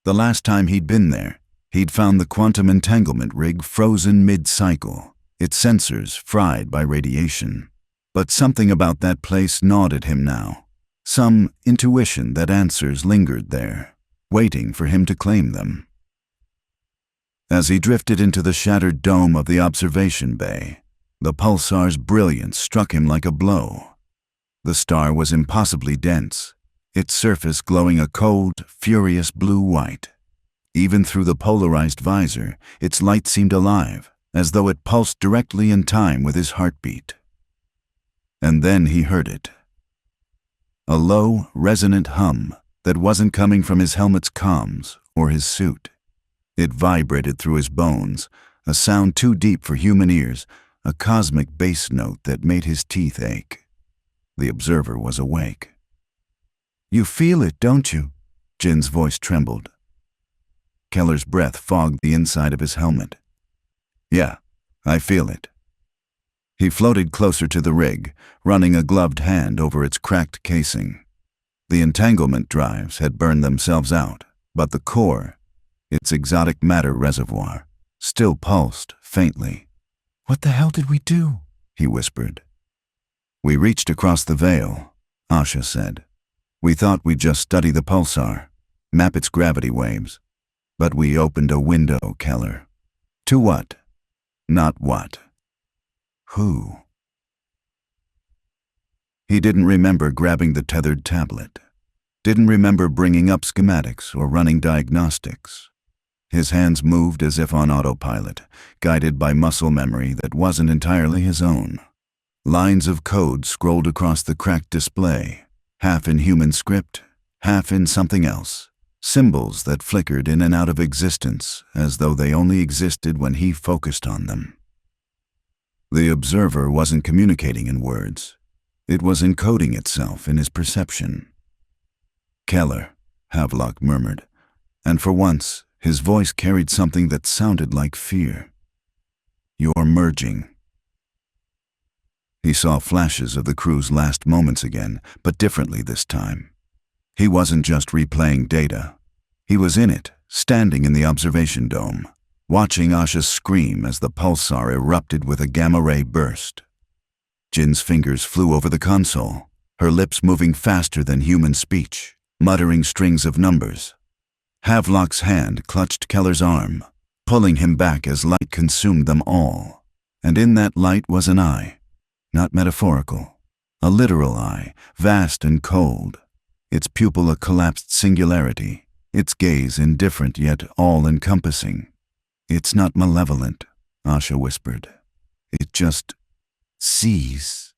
The last time he'd been there, he'd found the quantum entanglement rig frozen mid-cycle, its sensors fried by radiation. But something about that place gnawed at him now. Some intuition that answers lingered there, waiting for him to claim them. As he drifted into the shattered dome of the observation bay, the pulsar's brilliance struck him like a blow. The star was impossibly dense, its surface glowing a cold, furious blue-white. Even through the polarized visor, its light seemed alive, as though it pulsed directly in time with his heartbeat. And then he heard it. A low, resonant hum that wasn't coming from his helmet's comms or his suit. It vibrated through his bones, a sound too deep for human ears, a cosmic bass note that made his teeth ache. The observer was awake. "You feel it, don't you?" Jin's voice trembled. Keller's breath fogged the inside of his helmet. "Yeah, I feel it." He floated closer to the rig, running a gloved hand over its cracked casing. The entanglement drives had burned themselves out, but the core, its exotic matter reservoir, still pulsed faintly. "What the hell did we do?" he whispered. "We reached across the veil," Asha said. "We thought we'd just study the pulsar, map its gravity waves. But we opened a window, Keller. To what? Not what. Who?" He didn't remember grabbing the tethered tablet. Didn't remember bringing up schematics or running diagnostics. His hands moved as if on autopilot, guided by muscle memory that wasn't entirely his own. Lines of code scrolled across the cracked display, half in human script, half in something else. Symbols that flickered in and out of existence as though they only existed when he focused on them. The observer wasn't communicating in words. It was encoding itself in his perception. "Keller," Havelock murmured, and for once, his voice carried something that sounded like fear. "You're merging." He saw flashes of the crew's last moments again, but differently this time. He wasn't just replaying data. He was in it, standing in the observation dome, watching Asha scream as the pulsar erupted with a gamma-ray burst. Jin's fingers flew over the console, her lips moving faster than human speech, muttering strings of numbers. Havelock's hand clutched Keller's arm, pulling him back as light consumed them all. And in that light was an eye, not metaphorical, a literal eye, vast and cold, its pupil a collapsed singularity, its gaze indifferent yet all-encompassing. "It's not malevolent," Asha whispered. "It just sees."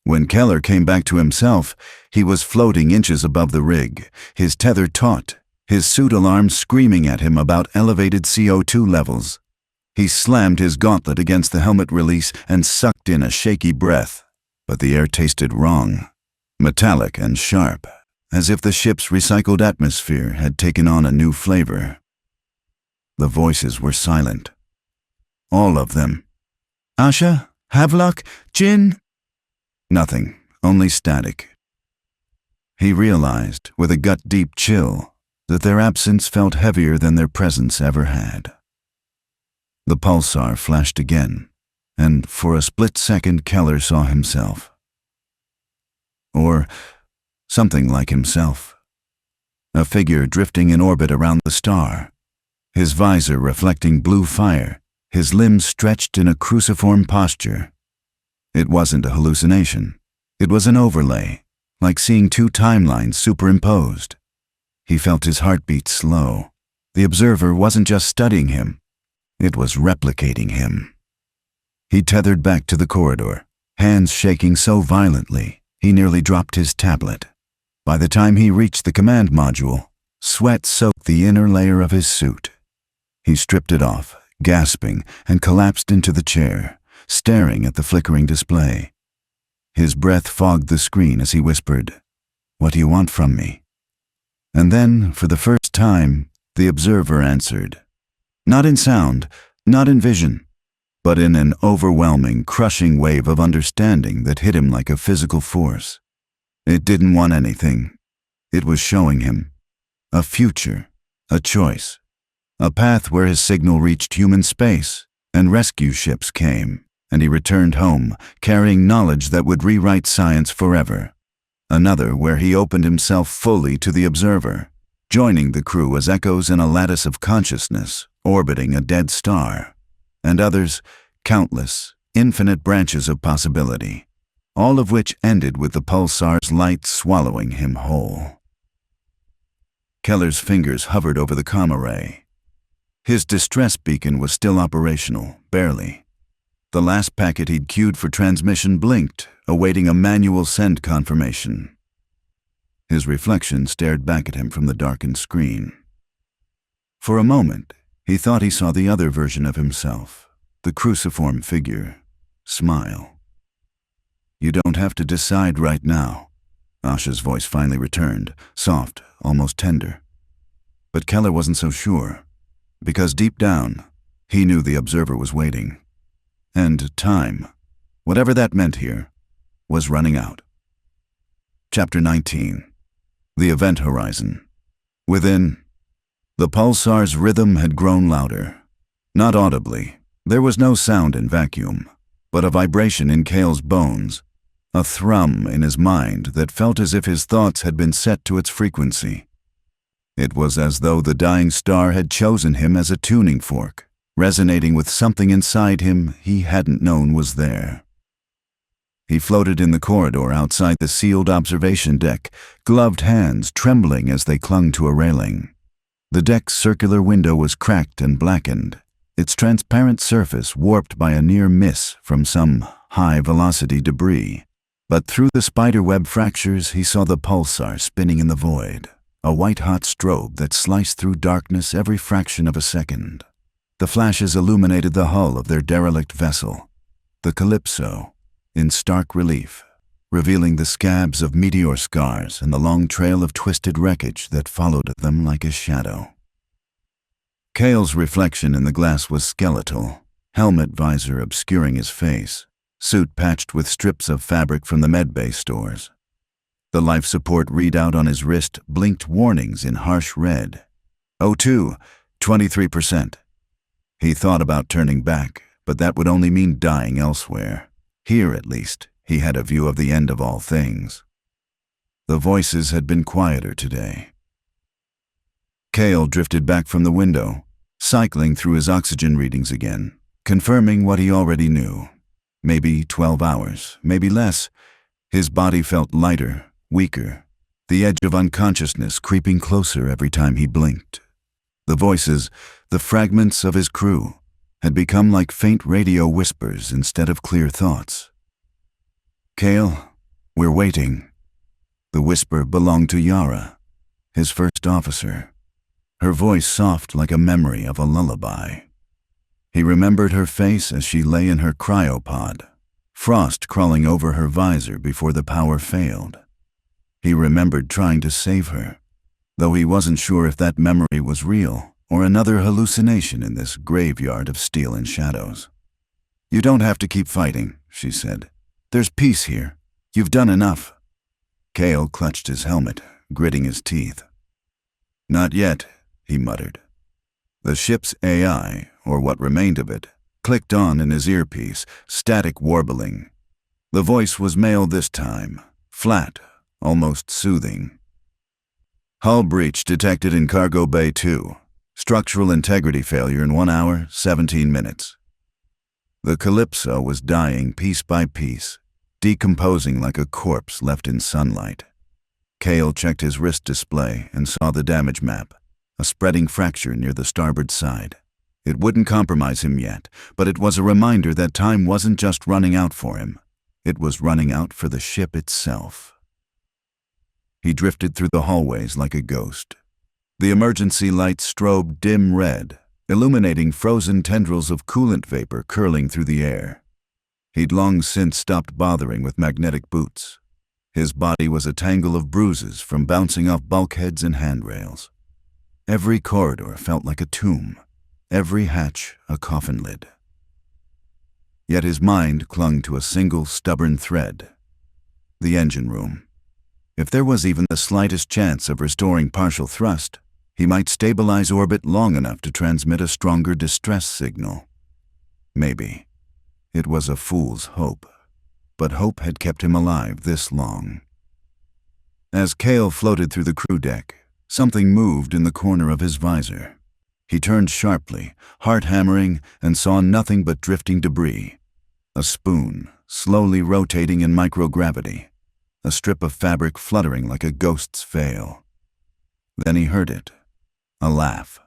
When Keller came back to himself, he was floating inches above the rig, his tether taut, his suit alarm screaming at him about elevated CO2 levels. He slammed his gauntlet against the helmet release and sucked in a shaky breath, but the air tasted wrong, metallic and sharp, as if the ship's recycled atmosphere had taken on a new flavor. The voices were silent. All of them. "Asha? Havelock? Jin?" Nothing, only static. He realized, with a gut-deep chill, that their absence felt heavier than their presence ever had. The pulsar flashed again, and for a split second Keller saw himself. Or something like himself. A figure drifting in orbit around the star, his visor reflecting blue fire, his limbs stretched in a cruciform posture. It wasn't a hallucination. It was an overlay, like seeing two timelines superimposed. He felt his heartbeat slow. The observer wasn't just studying him. It was replicating him. He tethered back to the corridor, hands shaking so violently he nearly dropped his tablet. By the time he reached the command module, sweat soaked the inner layer of his suit. He stripped it off, gasping, and collapsed into the chair, staring at the flickering display. His breath fogged the screen as he whispered, "What do you want from me?" And then, for the first time, the observer answered. Not in sound, not in vision, but in an overwhelming, crushing wave of understanding that hit him like a physical force. It didn't want anything. It was showing him a future, a choice, a path where his signal reached human space, and rescue ships came, and he returned home, carrying knowledge that would rewrite science forever. Another where he opened himself fully to the observer, joining the crew as echoes in a lattice of consciousness, orbiting a dead star. And others, countless, infinite branches of possibility, all of which ended with the pulsar's light swallowing him whole. Keller's fingers hovered over the comm array. His distress beacon was still operational, barely. The last packet he'd queued for transmission blinked, awaiting a manual send confirmation. His reflection stared back at him from the darkened screen. For a moment, he thought he saw the other version of himself, the cruciform figure, smile. "You don't have to decide right now," Asha's voice finally returned, soft, almost tender. But Keller wasn't so sure, because deep down, he knew the observer was waiting. And time, whatever that meant here, was running out. Chapter 19. The Event Horizon. Within, the pulsar's rhythm had grown louder. Not audibly. There was no sound in vacuum, but a vibration in Cale's bones, a thrum in his mind that felt as if his thoughts had been set to its frequency. It was as though the dying star had chosen him as a tuning fork, resonating with something inside him he hadn't known was there. He floated in the corridor outside the sealed observation deck, gloved hands trembling as they clung to a railing. The deck's circular window was cracked and blackened, its transparent surface warped by a near miss from some high-velocity debris. But through the spiderweb fractures he saw the pulsar spinning in the void, a white-hot strobe that sliced through darkness every fraction of a second. The flashes illuminated the hull of their derelict vessel, the Calypso, in stark relief, revealing the scabs of meteor scars and the long trail of twisted wreckage that followed them like a shadow. Cale's reflection in the glass was skeletal, helmet visor obscuring his face, suit patched with strips of fabric from the medbay stores. The life support readout on his wrist blinked warnings in harsh red. O2, 23%. He thought about turning back, but that would only mean dying elsewhere. Here, at least, he had a view of the end of all things. The voices had been quieter today. Cale drifted back from the window, cycling through his oxygen readings again, confirming what he already knew. Maybe 12 hours, maybe less. His body felt lighter, weaker, the edge of unconsciousness creeping closer every time he blinked. The voices, the fragments of his crew, had become like faint radio whispers instead of clear thoughts. "Cale, we're waiting." The whisper belonged to Yara, his first officer, her voice soft like a memory of a lullaby. He remembered her face as she lay in her cryopod, frost crawling over her visor before the power failed. He remembered trying to save her, though he wasn't sure if that memory was real or another hallucination in this graveyard of steel and shadows. "You don't have to keep fighting," she said. "There's peace here. You've done enough." Cale clutched his helmet, gritting his teeth. "Not yet," he muttered. The ship's AI, or what remained of it, clicked on in his earpiece, static warbling. The voice was male this time, flat, almost soothing. "Hull breach detected in Cargo Bay 2. Structural integrity failure in 1 hour, 17 minutes. The Calypso was dying piece by piece, decomposing like a corpse left in sunlight. Cale checked his wrist display and saw the damage map, a spreading fracture near the starboard side. It wouldn't compromise him yet, but it was a reminder that time wasn't just running out for him. It was running out for the ship itself. He drifted through the hallways like a ghost. The emergency lights strobed dim red, illuminating frozen tendrils of coolant vapor curling through the air. He'd long since stopped bothering with magnetic boots. His body was a tangle of bruises from bouncing off bulkheads and handrails. Every corridor felt like a tomb, every hatch a coffin lid. Yet his mind clung to a single stubborn thread: the engine room. If there was even the slightest chance of restoring partial thrust, he might stabilize orbit long enough to transmit a stronger distress signal. Maybe. It was a fool's hope, but hope had kept him alive this long. As Cale floated through the crew deck, something moved in the corner of his visor. He turned sharply, heart hammering, and saw nothing but drifting debris. A spoon, slowly rotating in microgravity. A strip of fabric fluttering like a ghost's veil. Then he heard it. A laugh.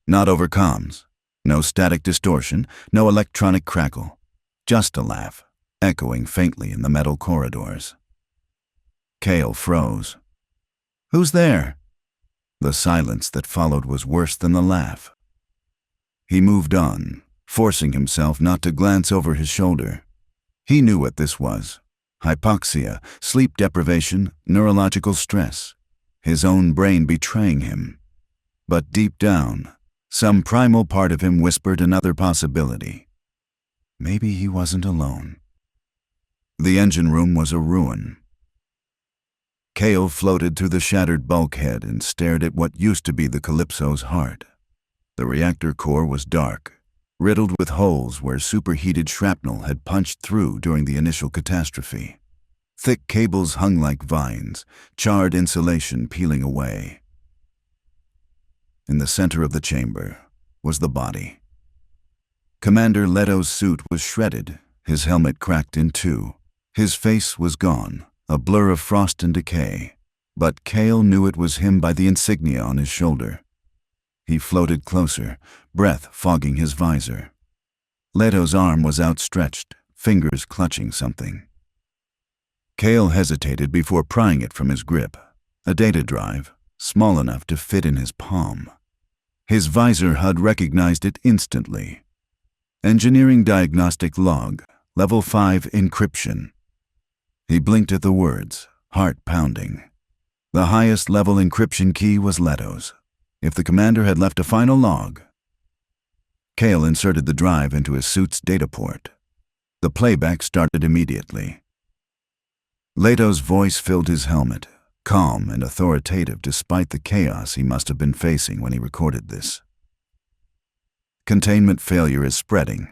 Not over comms. No static distortion, no electronic crackle. Just a laugh, echoing faintly in the metal corridors. Cale froze. "Who's there?" The silence that followed was worse than the laugh. He moved on, forcing himself not to glance over his shoulder. He knew what this was. Hypoxia, sleep deprivation, neurological stress. His own brain betraying him. But deep down, some primal part of him whispered another possibility. Maybe he wasn't alone. The engine room was a ruin. Cale floated through the shattered bulkhead and stared at what used to be the Calypso's heart. The reactor core was dark, riddled with holes where superheated shrapnel had punched through during the initial catastrophe. Thick cables hung like vines, charred insulation peeling away. In the center of the chamber was the body. Commander Leto's suit was shredded, his helmet cracked in two. His face was gone, a blur of frost and decay, but Cale knew it was him by the insignia on his shoulder. He floated closer, breath fogging his visor. Leto's arm was outstretched, fingers clutching something. Cale hesitated before prying it from his grip, a data drive, small enough to fit in his palm. His visor HUD recognized it instantly. Engineering Diagnostic Log, Level 5 Encryption. He blinked at the words, heart pounding. The highest level encryption key was Leto's. If the commander had left a final log. Cale inserted the drive into his suit's data port. The playback started immediately. Leto's voice filled his helmet, calm and authoritative despite the chaos he must have been facing when he recorded this. Containment failure is spreading.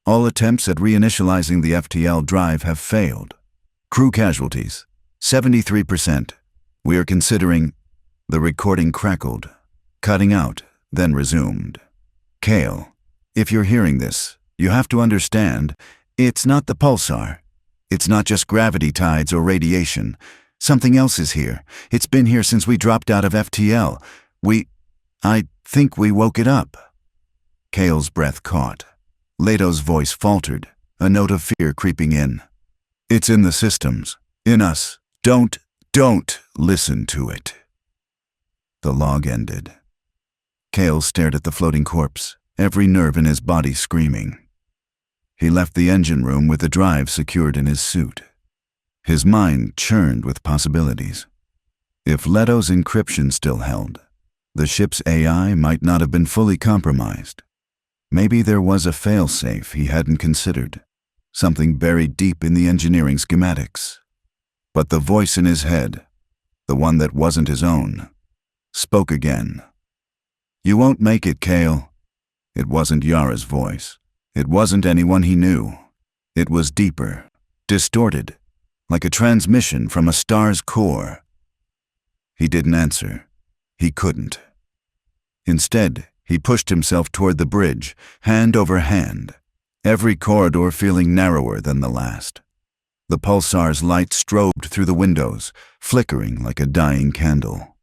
All attempts at reinitializing the FTL drive have failed. Crew casualties, 73%. We are considering... The recording crackled, cutting out, then resumed. Cale, if you're hearing this, you have to understand, it's not the pulsar. It's not just gravity tides or radiation. Something else is here. It's been here since we dropped out of FTL. I think we woke it up. Cale's breath caught. Leto's voice faltered, a note of fear creeping in. It's in the systems. In us. Don't listen to it. The log ended. Cale stared at the floating corpse, every nerve in his body screaming. He left the engine room with the drive secured in his suit. His mind churned with possibilities. If Leto's encryption still held, the ship's AI might not have been fully compromised. Maybe there was a failsafe he hadn't considered, something buried deep in the engineering schematics. But the voice in his head, the one that wasn't his own, spoke again. "You won't make it, Kale." It wasn't Yara's voice. It wasn't anyone he knew. It was deeper, distorted, like a transmission from a star's core. He didn't answer. He couldn't. Instead, he pushed himself toward the bridge, hand over hand, every corridor feeling narrower than the last. The pulsar's light strobed through the windows, flickering like a dying candle.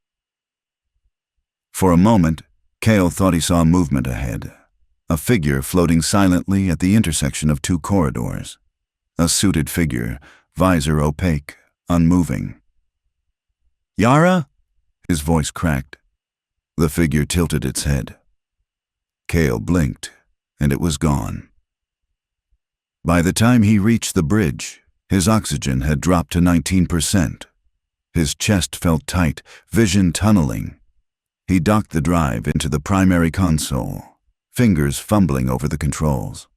For a moment, Kale thought he saw movement ahead, a figure floating silently at the intersection of two corridors. A suited figure, visor opaque, unmoving. "Yara?" His voice cracked. The figure tilted its head. Kale blinked, and it was gone. By the time he reached the bridge, his oxygen had dropped to 19%. His chest felt tight, vision tunneling. He docked the drive into the primary console, fingers fumbling over the controls.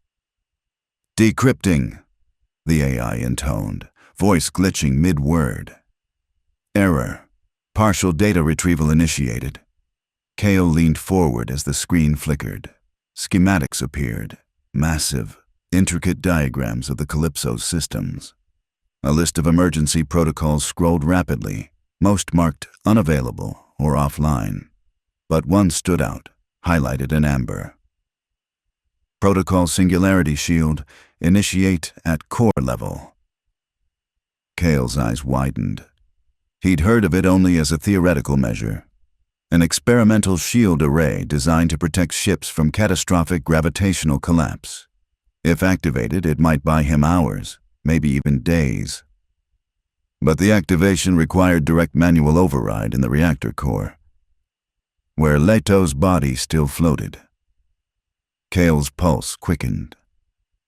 "Decrypting," the AI intoned, voice glitching mid-word. "Error. Partial data retrieval initiated." Kale leaned forward as the screen flickered. Schematics appeared, massive, intricate diagrams of the Calypso's systems. A list of emergency protocols scrolled rapidly, most marked unavailable or offline. But one stood out, highlighted in amber. Protocol Singularity Shield, initiate at core level. Kale's eyes widened. He'd heard of it only as a theoretical measure. An experimental shield array designed to protect ships from catastrophic gravitational collapse. If activated, it might buy him hours, maybe even days. But the activation required direct manual override in the reactor core, where Leto's body still floated. Kale's pulse quickened.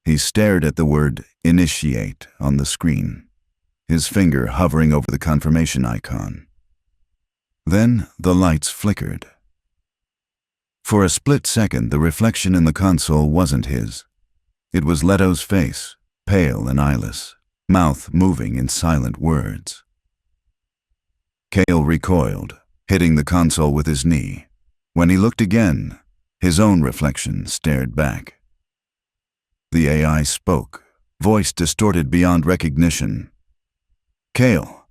He stared at the word "initiate" on the screen, his finger hovering over the confirmation icon. Then the lights flickered. For a split second, the reflection in the console wasn't his. It was Leto's face, pale and eyeless, mouth moving in silent words. Kale recoiled, hitting the console with his knee. When he looked again, his own reflection stared back. The AI spoke, voice distorted beyond recognition. "Kale,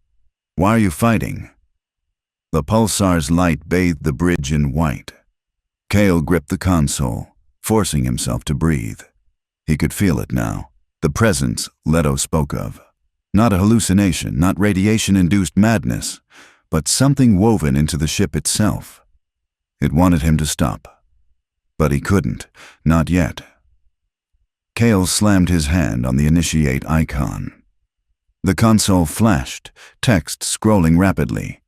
why are you fighting?" The pulsar's light bathed the bridge in white. Kale gripped the console, forcing himself to breathe. He could feel it now, the presence Leto spoke of. Not a hallucination, not radiation-induced madness, but something woven into the ship itself. It wanted him to stop. But he couldn't, not yet. Kale slammed his hand on the initiate icon. The console flashed, text scrolling rapidly.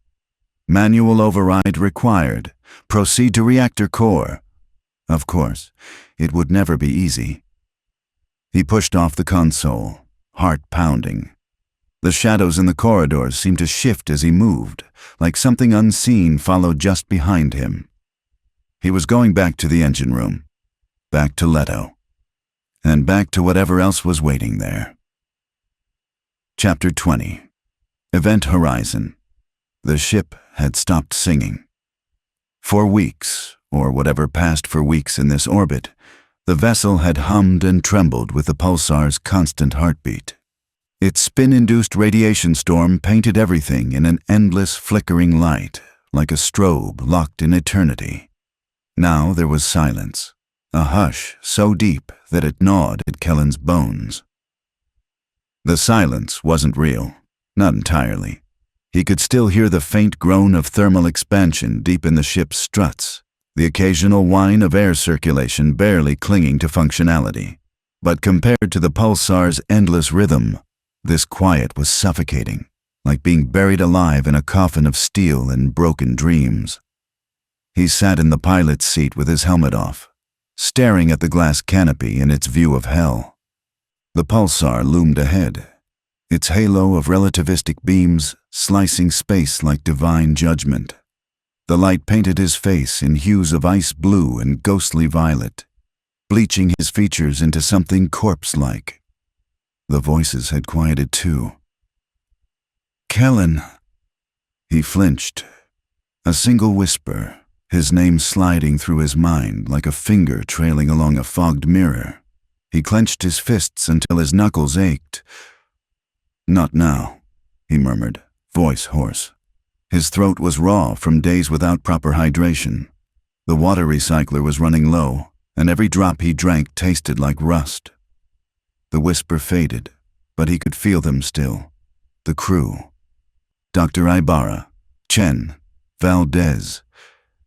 "Manual override required. Proceed to reactor core." Of course, it would never be easy. He pushed off the console, heart pounding. The shadows in the corridors seemed to shift as he moved, like something unseen followed just behind him. He was going back to the engine room, back to Leto, and back to whatever else was waiting there. Chapter 20. Event Horizon. The ship had stopped singing. For weeks, or whatever passed for weeks in this orbit, the vessel had hummed and trembled with the pulsar's constant heartbeat. Its spin-induced radiation storm painted everything in an endless flickering light, like a strobe locked in eternity. Now there was silence, a hush so deep that it gnawed at Kellen's bones. The silence wasn't real, not entirely. He could still hear the faint groan of thermal expansion deep in the ship's struts, the occasional whine of air circulation barely clinging to functionality. But compared to the pulsar's endless rhythm, this quiet was suffocating, like being buried alive in a coffin of steel and broken dreams. He sat in the pilot's seat with his helmet off, staring at the glass canopy in its view of hell. The pulsar loomed ahead, its halo of relativistic beams slicing space like divine judgment. The light painted his face in hues of ice blue and ghostly violet, bleaching his features into something corpse-like. The voices had quieted too. Kellen. He flinched. A single whisper, his name sliding through his mind like a finger trailing along a fogged mirror. He clenched his fists until his knuckles ached. "Not now," he murmured, voice hoarse. His throat was raw from days without proper hydration. The water recycler was running low, and every drop he drank tasted like rust. The whisper faded, but he could feel them still. The crew. Dr. Ibarra, Chen, Valdez.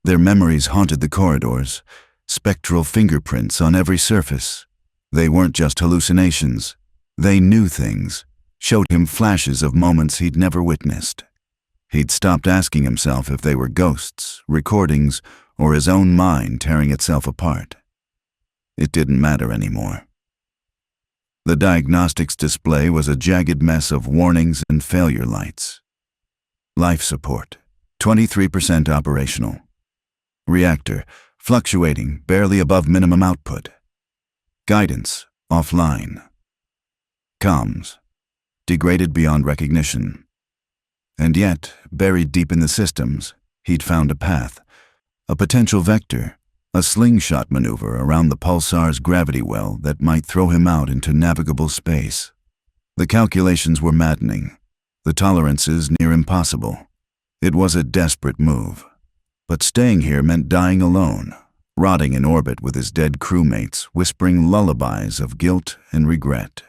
Their memories haunted the corridors, spectral fingerprints on every surface. They weren't just hallucinations. They knew things, showed him flashes of moments he'd never witnessed. He'd stopped asking himself if they were ghosts, recordings, or his own mind tearing itself apart. It didn't matter anymore. The diagnostics display was a jagged mess of warnings and failure lights. Life support, 23% operational. Reactor, fluctuating, barely above minimum output. Guidance, offline. Comms, degraded beyond recognition. And yet, buried deep in the systems, he'd found a path, a potential vector, a slingshot maneuver around the pulsar's gravity well that might throw him out into navigable space. The calculations were maddening, the tolerances near impossible. It was a desperate move. But staying here meant dying alone, rotting in orbit with his dead crewmates, whispering lullabies of guilt and regret.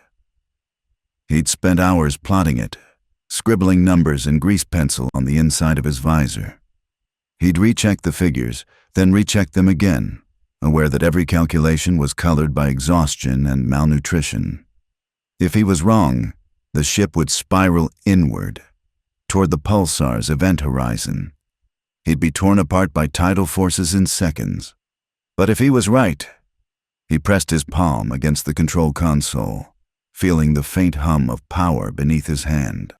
He'd spent hours plotting it, scribbling numbers in grease pencil on the inside of his visor. He'd recheck the figures, then recheck them again, aware that every calculation was colored by exhaustion and malnutrition. If he was wrong, the ship would spiral inward, toward the pulsar's event horizon. He'd be torn apart by tidal forces in seconds. But if he was right, he pressed his palm against the control console, feeling the faint hum of power beneath his hand.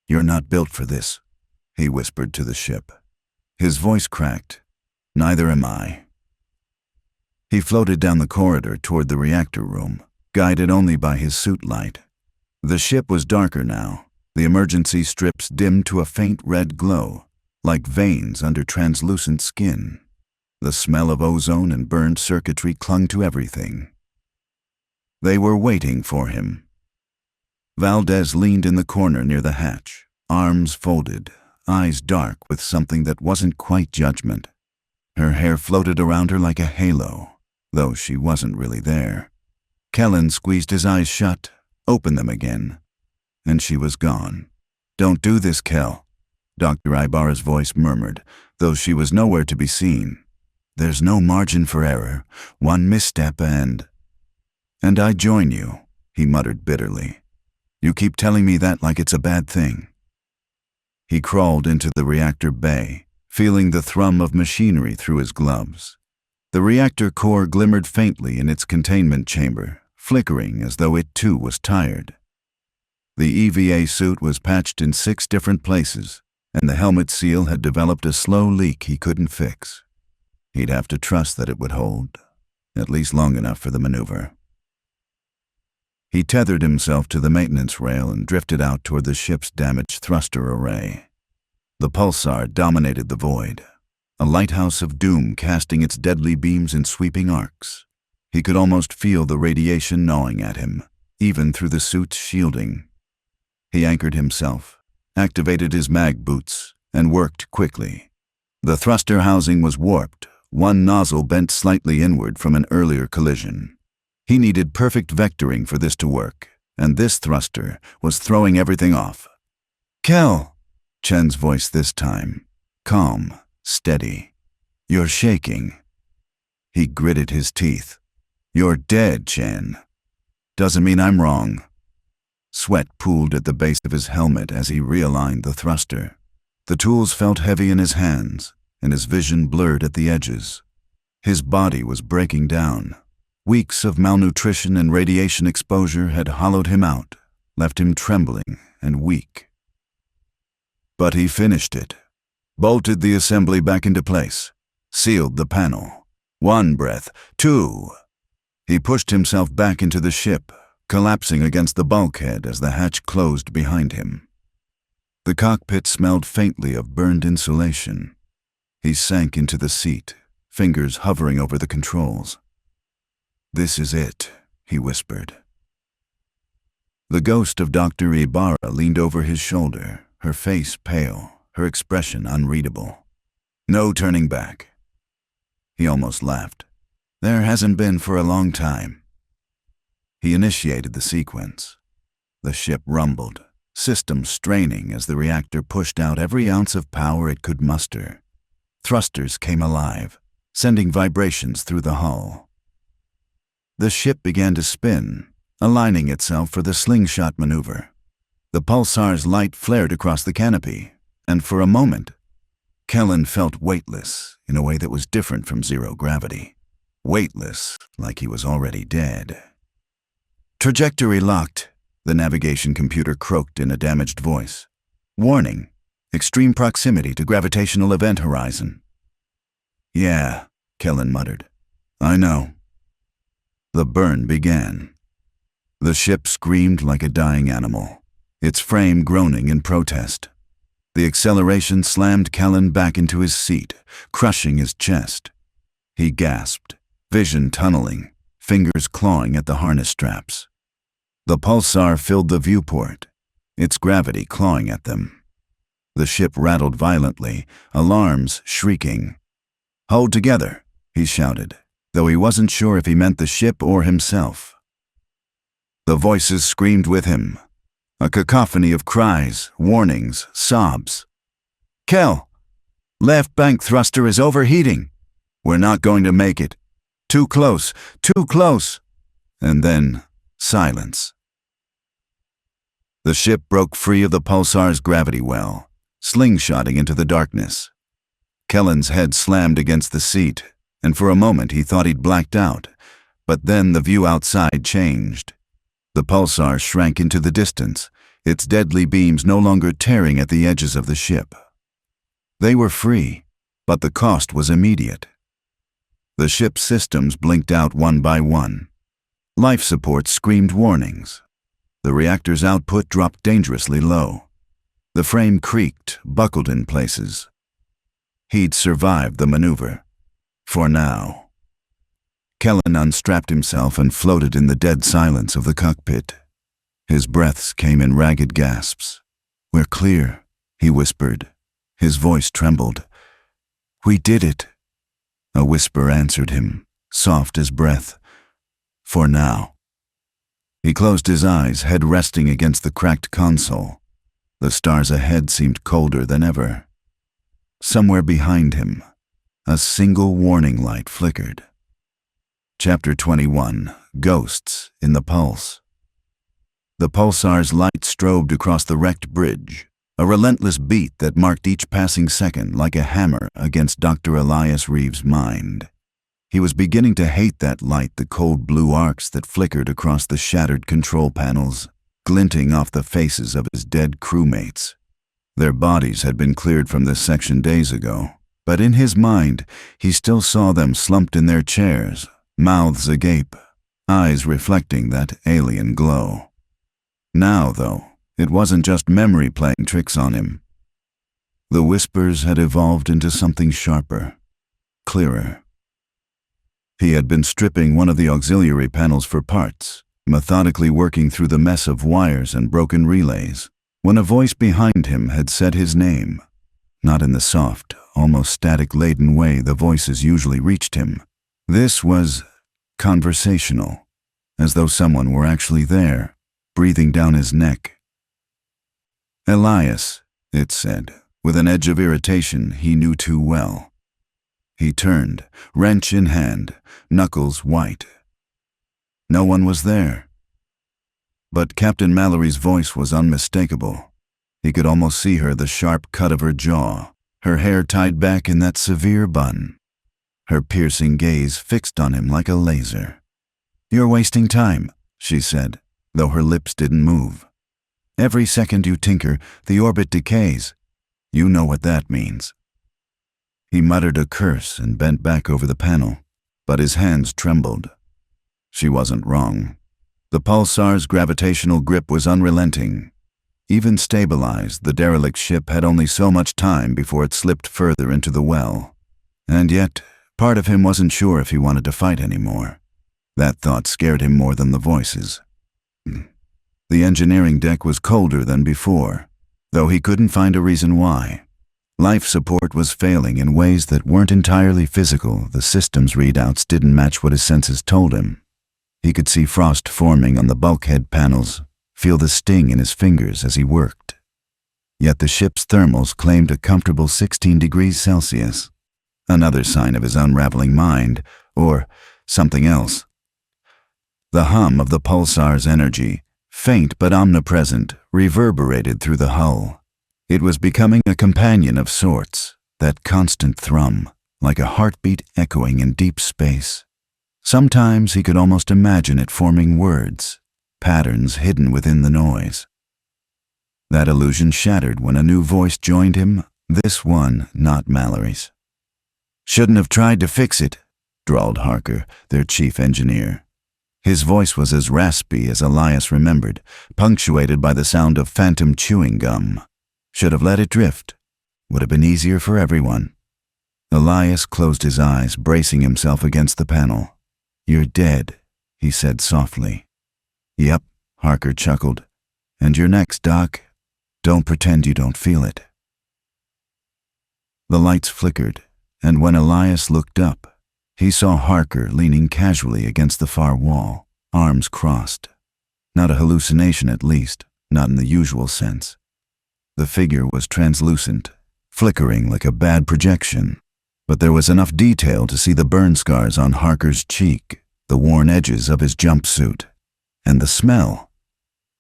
"You're not built for this," he whispered to the ship. His voice cracked. "Neither am I." He floated down the corridor toward the reactor room, guided only by his suit light. The ship was darker now, the emergency strips dimmed to a faint red glow, like veins under translucent skin. The smell of ozone and burned circuitry clung to everything. They were waiting for him. Valdez leaned in the corner near the hatch, arms folded, eyes dark with something that wasn't quite judgment. Her hair floated around her like a halo, though she wasn't really there. Kellen squeezed his eyes shut, opened them again, and she was gone. "Don't do this, Kel," Dr. Ibarra's voice murmured, though she was nowhere to be seen. "There's no margin for error. One misstep and I join you," he muttered bitterly. "You keep telling me that like it's a bad thing." He crawled into the reactor bay, feeling the thrum of machinery through his gloves. The reactor core glimmered faintly in its containment chamber, flickering as though it too was tired. The EVA suit was patched in 6 different places, and the helmet seal had developed a slow leak he couldn't fix. He'd have to trust that it would hold, at least long enough for the maneuver. He tethered himself to the maintenance rail and drifted out toward the ship's damaged thruster array. The pulsar dominated the void, a lighthouse of doom casting its deadly beams in sweeping arcs. He could almost feel the radiation gnawing at him, even through the suit's shielding. He anchored himself, activated his mag boots, and worked quickly. The thruster housing was warped, one nozzle bent slightly inward from an earlier collision. He needed perfect vectoring for this to work, and this thruster was throwing everything off. "Kel," Chen's voice this time, calm, steady. "You're shaking." He gritted his teeth. "You're dead, Chen. Doesn't mean I'm wrong." Sweat pooled at the base of his helmet as he realigned the thruster. The tools felt heavy in his hands, and his vision blurred at the edges. His body was breaking down. Weeks of malnutrition and radiation exposure had hollowed him out, left him trembling and weak. But he finished it, bolted the assembly back into place, sealed the panel. 1 breath, 2. He pushed himself back into the ship, collapsing against the bulkhead as the hatch closed behind him. The cockpit smelled faintly of burned insulation. He sank into the seat, fingers hovering over the controls. "This is it," he whispered. The ghost of Dr. Ibarra leaned over his shoulder, her face pale, her expression unreadable. "No turning back." He almost laughed. "There hasn't been for a long time." He initiated the sequence. The ship rumbled, systems straining as the reactor pushed out every ounce of power it could muster. Thrusters came alive, sending vibrations through the hull. The ship began to spin, aligning itself for the slingshot maneuver. The pulsar's light flared across the canopy, and for a moment, Kellen felt weightless in a way that was different from zero gravity. Weightless, like he was already dead. "Trajectory locked," the navigation computer croaked in a damaged voice. "Warning, extreme proximity to gravitational event horizon." "Yeah," Kellen muttered. "I know." The burn began. The ship screamed like a dying animal, its frame groaning in protest. The acceleration slammed Kellen back into his seat, crushing his chest. He gasped, vision tunneling, fingers clawing at the harness straps. The pulsar filled the viewport, its gravity clawing at them. The ship rattled violently, alarms shrieking. "Hold together," he shouted, though he wasn't sure if he meant the ship or himself. The voices screamed with him, a cacophony of cries, warnings, sobs. "Kel, left bank thruster is overheating. We're not going to make it. Too close, too close." And then, silence. The ship broke free of the pulsar's gravity well, slingshotting into the darkness. Kellen's head slammed against the seat, and for a moment he thought he'd blacked out, but then the view outside changed. The pulsar shrank into the distance, its deadly beams no longer tearing at the edges of the ship. They were free, but the cost was immediate. The ship's systems blinked out one by one. Life support screamed warnings. The reactor's output dropped dangerously low. The frame creaked, buckled in places. He'd survived the maneuver. For now. Kellen unstrapped himself and floated in the dead silence of the cockpit. His breaths came in ragged gasps. "We're clear," he whispered. His voice trembled. "We did it." A whisper answered him, soft as breath. "For now." He closed his eyes, head resting against the cracked console. The stars ahead seemed colder than ever. Somewhere behind him, a single warning light flickered. Chapter 21, Ghosts in the Pulse. The pulsar's light strobed across the wrecked bridge, a relentless beat that marked each passing second like a hammer against Dr. Elias Reeves' mind. He was beginning to hate that light, the cold blue arcs that flickered across the shattered control panels, glinting off the faces of his dead crewmates. Their bodies had been cleared from this section days ago, but in his mind, he still saw them slumped in their chairs, mouths agape, eyes reflecting that alien glow. Now, though, it wasn't just memory playing tricks on him. The whispers had evolved into something sharper, clearer. He had been stripping one of the auxiliary panels for parts, methodically working through the mess of wires and broken relays, when a voice behind him had said his name, not in the soft, almost static-laden way the voices usually reached him. This was conversational, as though someone were actually there, breathing down his neck. "Elias," it said, with an edge of irritation he knew too well. He turned, wrench in hand, knuckles white. No one was there. But Captain Mallory's voice was unmistakable. He could almost see her, the sharp cut of her jaw, her hair tied back in that severe bun. Her piercing gaze fixed on him like a laser. "You're wasting time," she said, though her lips didn't move. "Every second you tinker, the orbit decays. You know what that means." He muttered a curse and bent back over the panel, but his hands trembled. She wasn't wrong. The pulsar's gravitational grip was unrelenting. Even stabilized, the derelict ship had only so much time before it slipped further into the well. And yet, part of him wasn't sure if he wanted to fight anymore. That thought scared him more than the voices. The engineering deck was colder than before, though he couldn't find a reason why. Life support was failing in ways that weren't entirely physical. The system's readouts didn't match what his senses told him. He could see frost forming on the bulkhead panels, feel the sting in his fingers as he worked. Yet the ship's thermals claimed a comfortable 16 degrees Celsius. Another sign of his unraveling mind, or something else. The hum of the pulsar's energy, faint but omnipresent, reverberated through the hull. It was becoming a companion of sorts, that constant thrum, like a heartbeat echoing in deep space. Sometimes he could almost imagine it forming words, patterns hidden within the noise. That illusion shattered when a new voice joined him, this one not Mallory's. "Shouldn't have tried to fix it," drawled Harker, their chief engineer. His voice was as raspy as Elias remembered, punctuated by the sound of phantom chewing gum. Should have let it drift. Would have been easier for everyone. Elias closed his eyes, bracing himself against the panel. "You're dead," he said softly. "Yep," Harker chuckled. "And you're next, Doc. Don't pretend you don't feel it." The lights flickered, and when Elias looked up, he saw Harker leaning casually against the far wall, arms crossed. Not a hallucination, at least, not in the usual sense. The figure was translucent, flickering like a bad projection, but there was enough detail to see the burn scars on Harker's cheek, the worn edges of his jumpsuit, and the smell.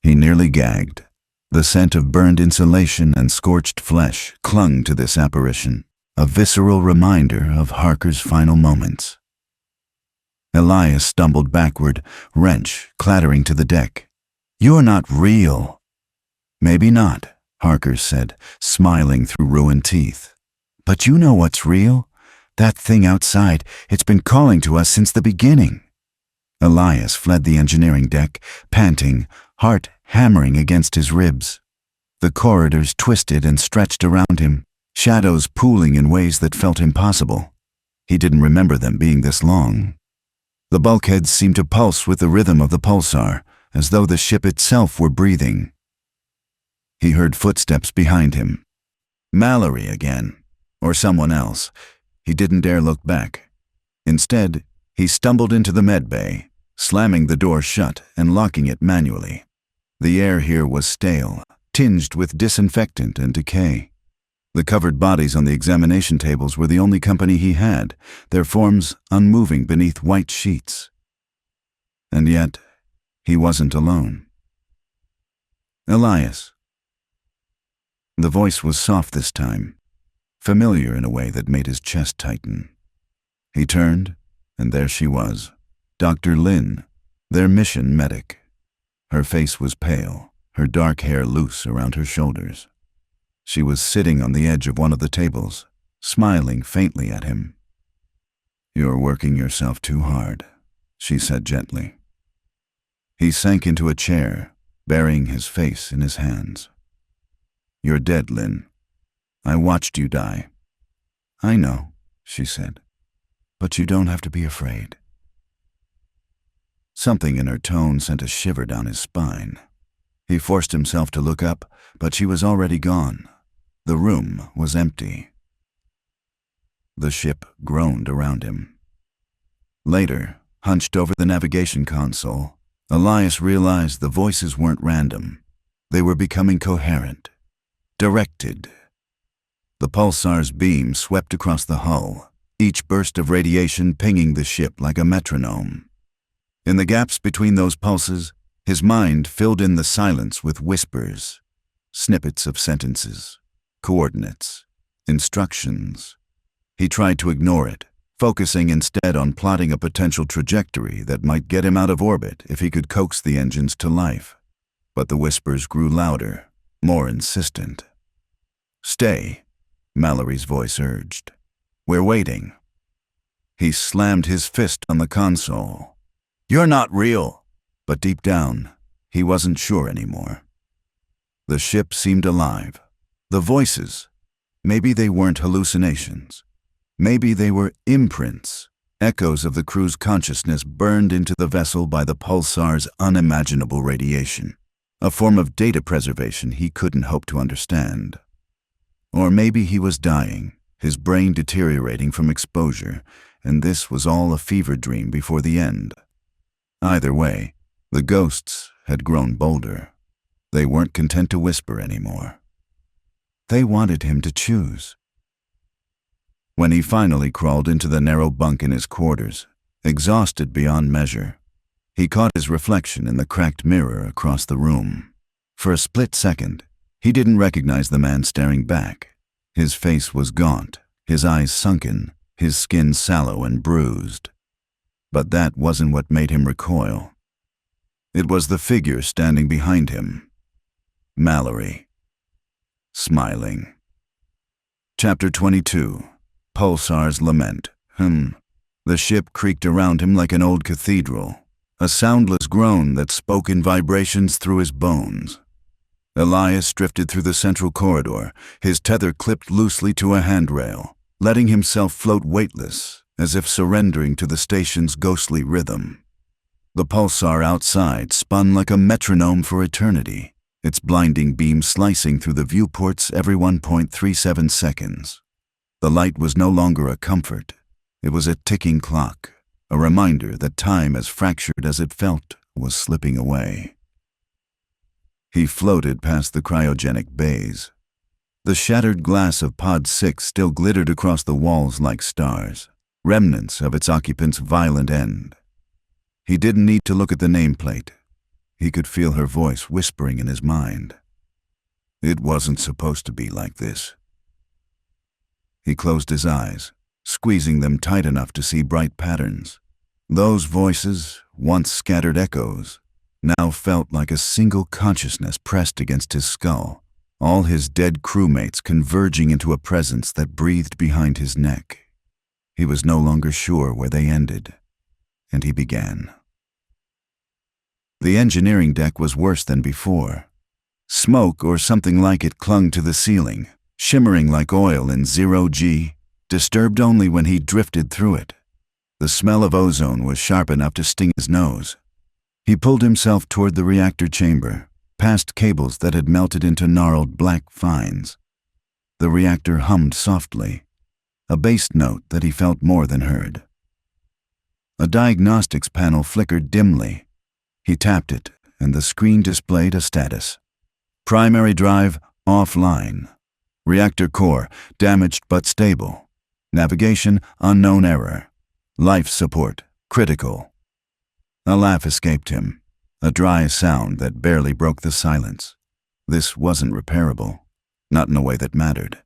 He nearly gagged. The scent of burned insulation and scorched flesh clung to this apparition, a visceral reminder of Harker's final moments. Elias stumbled backward, wrench clattering to the deck. "You're not real." "Maybe not," Harker said, smiling through ruined teeth. "But you know what's real? That thing outside, it's been calling to us since the beginning." Elias fled the engineering deck, panting, heart hammering against his ribs. The corridors twisted and stretched around him, shadows pooling in ways that felt impossible. He didn't remember them being this long. The bulkheads seemed to pulse with the rhythm of the pulsar, as though the ship itself were breathing. He heard footsteps behind him. Mallory again, or someone else. He didn't dare look back. Instead, he stumbled into the med bay, slamming the door shut and locking it manually. The air here was stale, tinged with disinfectant and decay. The covered bodies on the examination tables were the only company he had, their forms unmoving beneath white sheets. And yet, he wasn't alone. "Elias." The voice was soft this time, familiar in a way that made his chest tighten. He turned, and there she was, Dr. Lin, their mission medic. Her face was pale, her dark hair loose around her shoulders. She was sitting on the edge of one of the tables, smiling faintly at him. "You're working yourself too hard," she said gently. He sank into a chair, burying his face in his hands. "You're dead, Lin. I watched you die." "I know," she said, "but you don't have to be afraid." Something in her tone sent a shiver down his spine. He forced himself to look up, but she was already gone. The room was empty. The ship groaned around him. Later, hunched over the navigation console, Elias realized the voices weren't random. They were becoming coherent, directed. The pulsar's beam swept across the hull, each burst of radiation pinging the ship like a metronome. In the gaps between those pulses, his mind filled in the silence with whispers, snippets of sentences, coordinates, instructions. He tried to ignore it, focusing instead on plotting a potential trajectory that might get him out of orbit if he could coax the engines to life. But the whispers grew louder, more insistent. "Stay," Mallory's voice urged. "We're waiting." He slammed his fist on the console. "You're not real." But deep down, he wasn't sure anymore. The ship seemed alive. The voices, maybe they weren't hallucinations. Maybe they were imprints, echoes of the crew's consciousness burned into the vessel by the pulsar's unimaginable radiation, a form of data preservation he couldn't hope to understand. Or maybe he was dying, his brain deteriorating from exposure, and this was all a fever dream before the end. Either way, the ghosts had grown bolder. They weren't content to whisper anymore. They wanted him to choose. When he finally crawled into the narrow bunk in his quarters, exhausted beyond measure, he caught his reflection in the cracked mirror across the room. For a split second, he didn't recognize the man staring back. His face was gaunt, his eyes sunken, his skin sallow and bruised. But that wasn't what made him recoil. It was the figure standing behind him. Mallory. Smiling. Chapter 22. Pulsar's Lament. The ship creaked around him like an old cathedral, a soundless groan that spoke in vibrations through his bones. Elias drifted through the central corridor, his tether clipped loosely to a handrail, letting himself float weightless, as if surrendering to the station's ghostly rhythm. The pulsar outside spun like a metronome for eternity, its blinding beam slicing through the viewports every 1.37 seconds. The light was no longer a comfort. It was a ticking clock, a reminder that time, as fractured as it felt, was slipping away. He floated past the cryogenic bays. The shattered glass of Pod 6 still glittered across the walls like stars, remnants of its occupant's violent end. He didn't need to look at the nameplate. He could feel her voice whispering in his mind. It wasn't supposed to be like this. He closed his eyes, squeezing them tight enough to see bright patterns. Those voices, once scattered echoes, now felt like a single consciousness pressed against his skull, all his dead crewmates converging into a presence that breathed behind his neck. He was no longer sure where they ended, and he began. The engineering deck was worse than before. Smoke or something like it clung to the ceiling, shimmering like oil in zero-G, disturbed only when he drifted through it. The smell of ozone was sharp enough to sting his nose. He pulled himself toward the reactor chamber, past cables that had melted into gnarled black fines. The reactor hummed softly, a bass note that he felt more than heard. A diagnostics panel flickered dimly. He tapped it, and the screen displayed a status. Primary drive offline. Reactor core damaged but stable. Navigation unknown error. Life support critical. A laugh escaped him, a dry sound that barely broke the silence. This wasn't repairable, not in a way that mattered.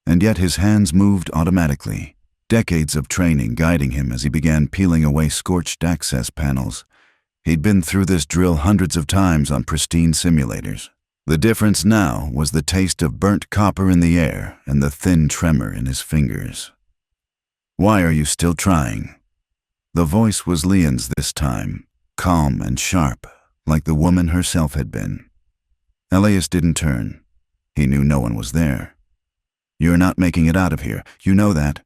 And yet his hands moved automatically, decades of training guiding him as he began peeling away scorched access panels. He'd been through this drill hundreds of times on pristine simulators. The difference now was the taste of burnt copper in the air and the thin tremor in his fingers. Why are you still trying? The voice was Leon's this time, calm and sharp, like the woman herself had been. Elias didn't turn. He knew no one was there. You're not making it out of here, you know that.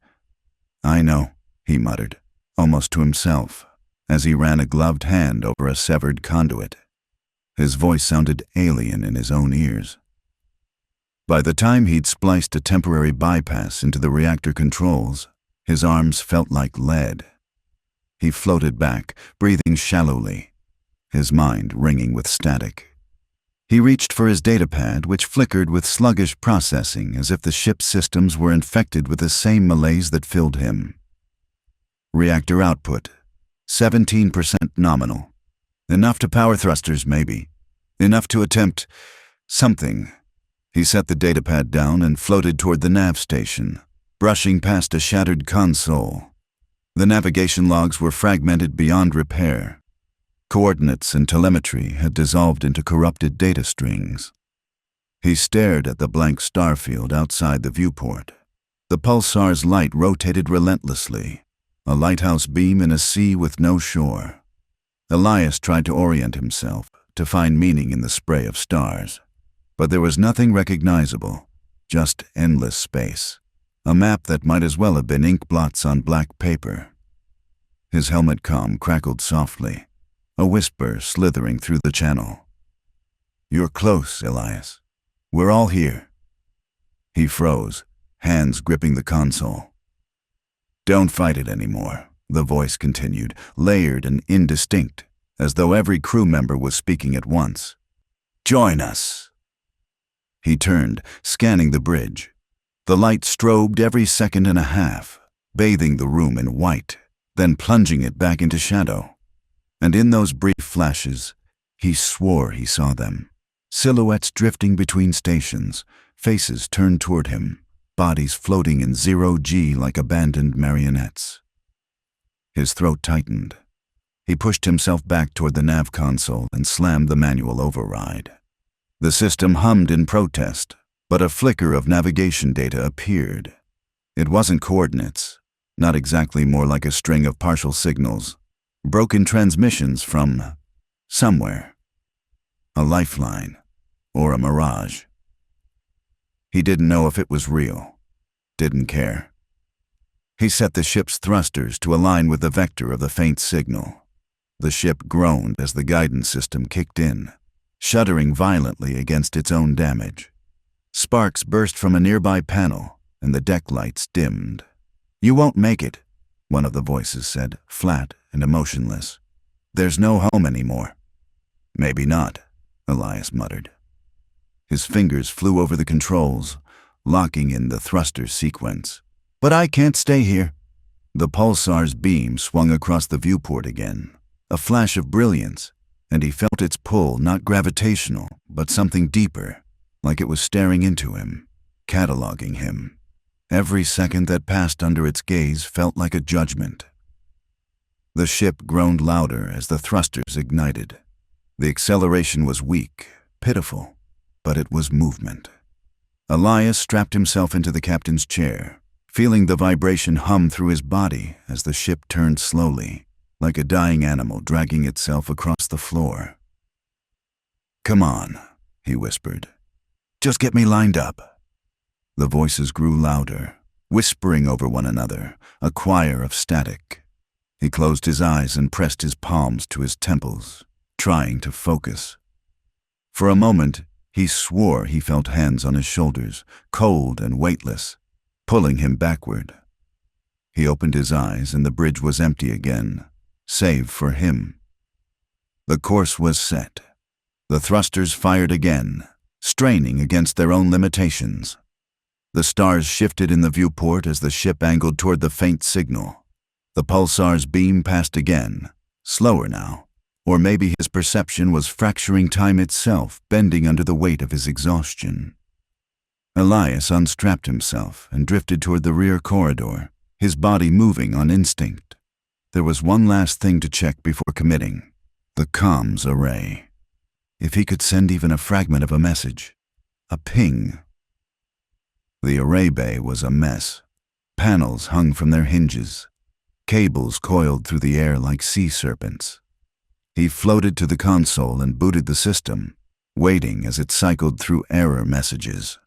I know, he muttered, almost to himself, as he ran a gloved hand over a severed conduit. His voice sounded alien in his own ears. By the time he'd spliced a temporary bypass into the reactor controls, his arms felt like lead. He floated back, breathing shallowly, his mind ringing with static. He reached for his datapad, which flickered with sluggish processing as if the ship's systems were infected with the same malaise that filled him. Reactor output, 17% nominal. Enough to power thrusters, maybe. Enough to attempt something. He set the datapad down and floated toward the nav station, brushing past a shattered console. The navigation logs were fragmented beyond repair. Coordinates and telemetry had dissolved into corrupted data strings. He stared at the blank starfield outside the viewport. The pulsar's light rotated relentlessly, a lighthouse beam in a sea with no shore. Elias tried to orient himself, to find meaning in the spray of stars. But there was nothing recognizable, just endless space. A map that might as well have been ink blots on black paper. His helmet comm crackled softly, a whisper slithering through the channel. "You're close, Elias. We're all here." He froze, hands gripping the console. "Don't fight it anymore," the voice continued, layered and indistinct, as though every crew member was speaking at once. "Join us." He turned, scanning the bridge. The light strobed every second and a half, bathing the room in white, then plunging it back into shadow. And in those brief flashes, he swore he saw them. Silhouettes drifting between stations, faces turned toward him, bodies floating in zero-G like abandoned marionettes. His throat tightened. He pushed himself back toward the nav console and slammed the manual override. The system hummed in protest, but a flicker of navigation data appeared. It wasn't coordinates, not exactly, more like a string of partial signals, broken transmissions from somewhere. A lifeline, or a mirage. He didn't know if it was real, didn't care. He set the ship's thrusters to align with the vector of the faint signal. The ship groaned as the guidance system kicked in, shuddering violently against its own damage. Sparks burst from a nearby panel, and the deck lights dimmed. "You won't make it," one of the voices said, flat and emotionless. "There's no home anymore." "Maybe not," Elias muttered. His fingers flew over the controls, locking in the thruster sequence. "But I can't stay here." The pulsar's beam swung across the viewport again, a flash of brilliance, and he felt its pull, not gravitational, but something deeper, like it was staring into him, cataloging him. Every second that passed under its gaze felt like a judgment. The ship groaned louder as the thrusters ignited. The acceleration was weak, pitiful, but it was movement. Elias strapped himself into the captain's chair, feeling the vibration hum through his body as the ship turned slowly, like a dying animal dragging itself across the floor. "Come on," he whispered. "Just get me lined up." The voices grew louder, whispering over one another, a choir of static. He closed his eyes and pressed his palms to his temples, trying to focus. For a moment, he swore he felt hands on his shoulders, cold and weightless, pulling him backward. He opened his eyes and the bridge was empty again, save for him. The course was set. The thrusters fired again, straining against their own limitations. The stars shifted in the viewport as the ship angled toward the faint signal. The pulsar's beam passed again, slower now, or maybe his perception was fracturing time itself, bending under the weight of his exhaustion. Elias unstrapped himself and drifted toward the rear corridor, his body moving on instinct. There was one last thing to check before committing: the comms array. If he could send even a fragment of a message, a ping. The array bay was a mess. Panels hung from their hinges. Cables coiled through the air like sea serpents. He floated to the console and booted the system, waiting as it cycled through error messages.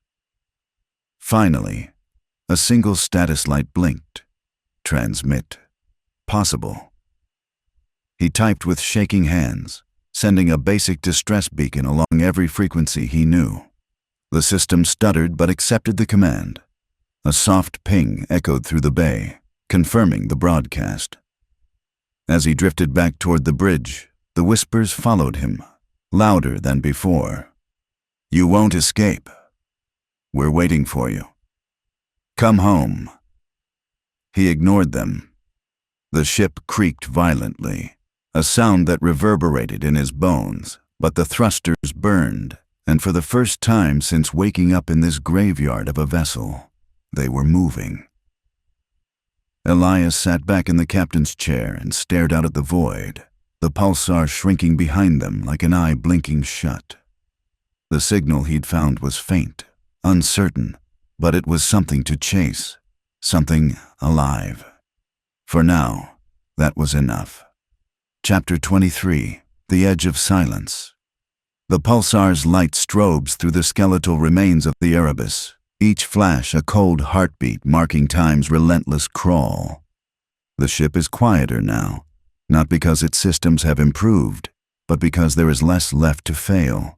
Finally, a single status light blinked. Transmit. Possible. He typed with shaking hands, sending a basic distress beacon along every frequency he knew. The system stuttered but accepted the command. A soft ping echoed through the bay, confirming the broadcast. As he drifted back toward the bridge, the whispers followed him, louder than before. "You won't escape. We're waiting for you. Come home." He ignored them. The ship creaked violently, a sound that reverberated in his bones, but the thrusters burned, and for the first time since waking up in this graveyard of a vessel, they were moving. Elias sat back in the captain's chair and stared out at the void, the pulsar shrinking behind them like an eye blinking shut. The signal he'd found was faint, uncertain, but it was something to chase, something alive. For now, that was enough. Chapter 23, The Edge of Silence. The pulsar's light strobes through the skeletal remains of the Erebus, each flash a cold heartbeat marking time's relentless crawl. The ship is quieter now, not because its systems have improved, but because there is less left to fail.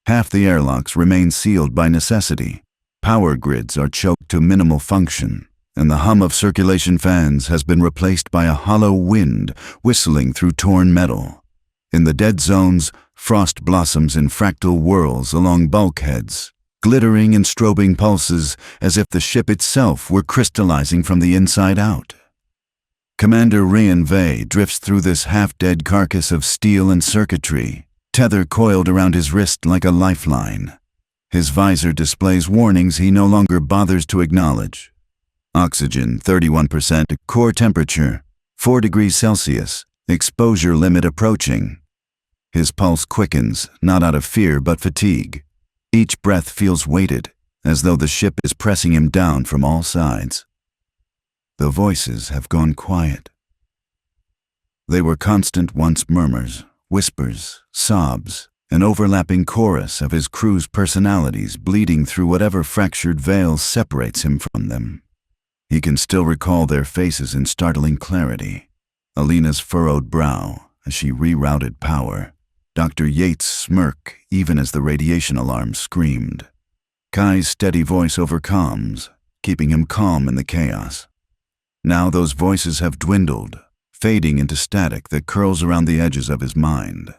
Half the airlocks remain sealed by necessity, power grids are choked to minimal function, and the hum of circulation fans has been replaced by a hollow wind whistling through torn metal. In the dead zones, frost blossoms in fractal whirls along bulkheads, glittering and strobing pulses as if the ship itself were crystallizing from the inside out. Commander Rian Vey drifts through this half-dead carcass of steel and circuitry, tether coiled around his wrist like a lifeline. His visor displays warnings he no longer bothers to acknowledge. Oxygen 31%, core temperature 4 degrees Celsius, exposure limit approaching. His pulse quickens, not out of fear but fatigue. Each breath feels weighted, as though the ship is pressing him down from all sides. The voices have gone quiet. They were constant once murmurs, whispers, sobs, an overlapping chorus of his crew's personalities bleeding through whatever fractured veil separates him from them. He can still recall their faces in startling clarity. Alina's furrowed brow as she rerouted power. Dr. Yates' smirk even as the radiation alarm screamed. Kai's steady voice over comms, keeping him calm in the chaos. Now those voices have dwindled, fading into static that curls around the edges of his mind.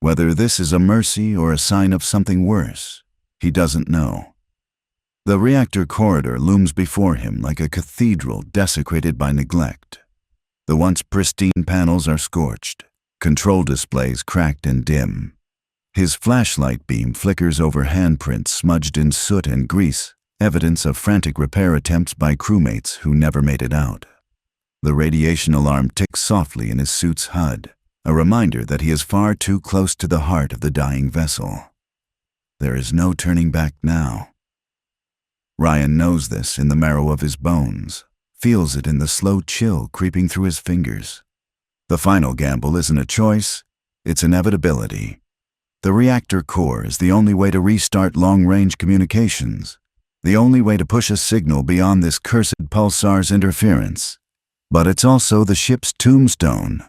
Whether this is a mercy or a sign of something worse, he doesn't know. The reactor corridor looms before him like a cathedral desecrated by neglect. The once pristine panels are scorched, control displays cracked and dim. His flashlight beam flickers over handprints smudged in soot and grease, evidence of frantic repair attempts by crewmates who never made it out. The radiation alarm ticks softly in his suit's HUD, a reminder that he is far too close to the heart of the dying vessel. There is no turning back now. Ryan knows this in the marrow of his bones, feels it in the slow chill creeping through his fingers. The final gamble isn't a choice, it's inevitability. The reactor core is the only way to restart long-range communications, the only way to push a signal beyond this cursed pulsar's interference. But it's also the ship's tombstone.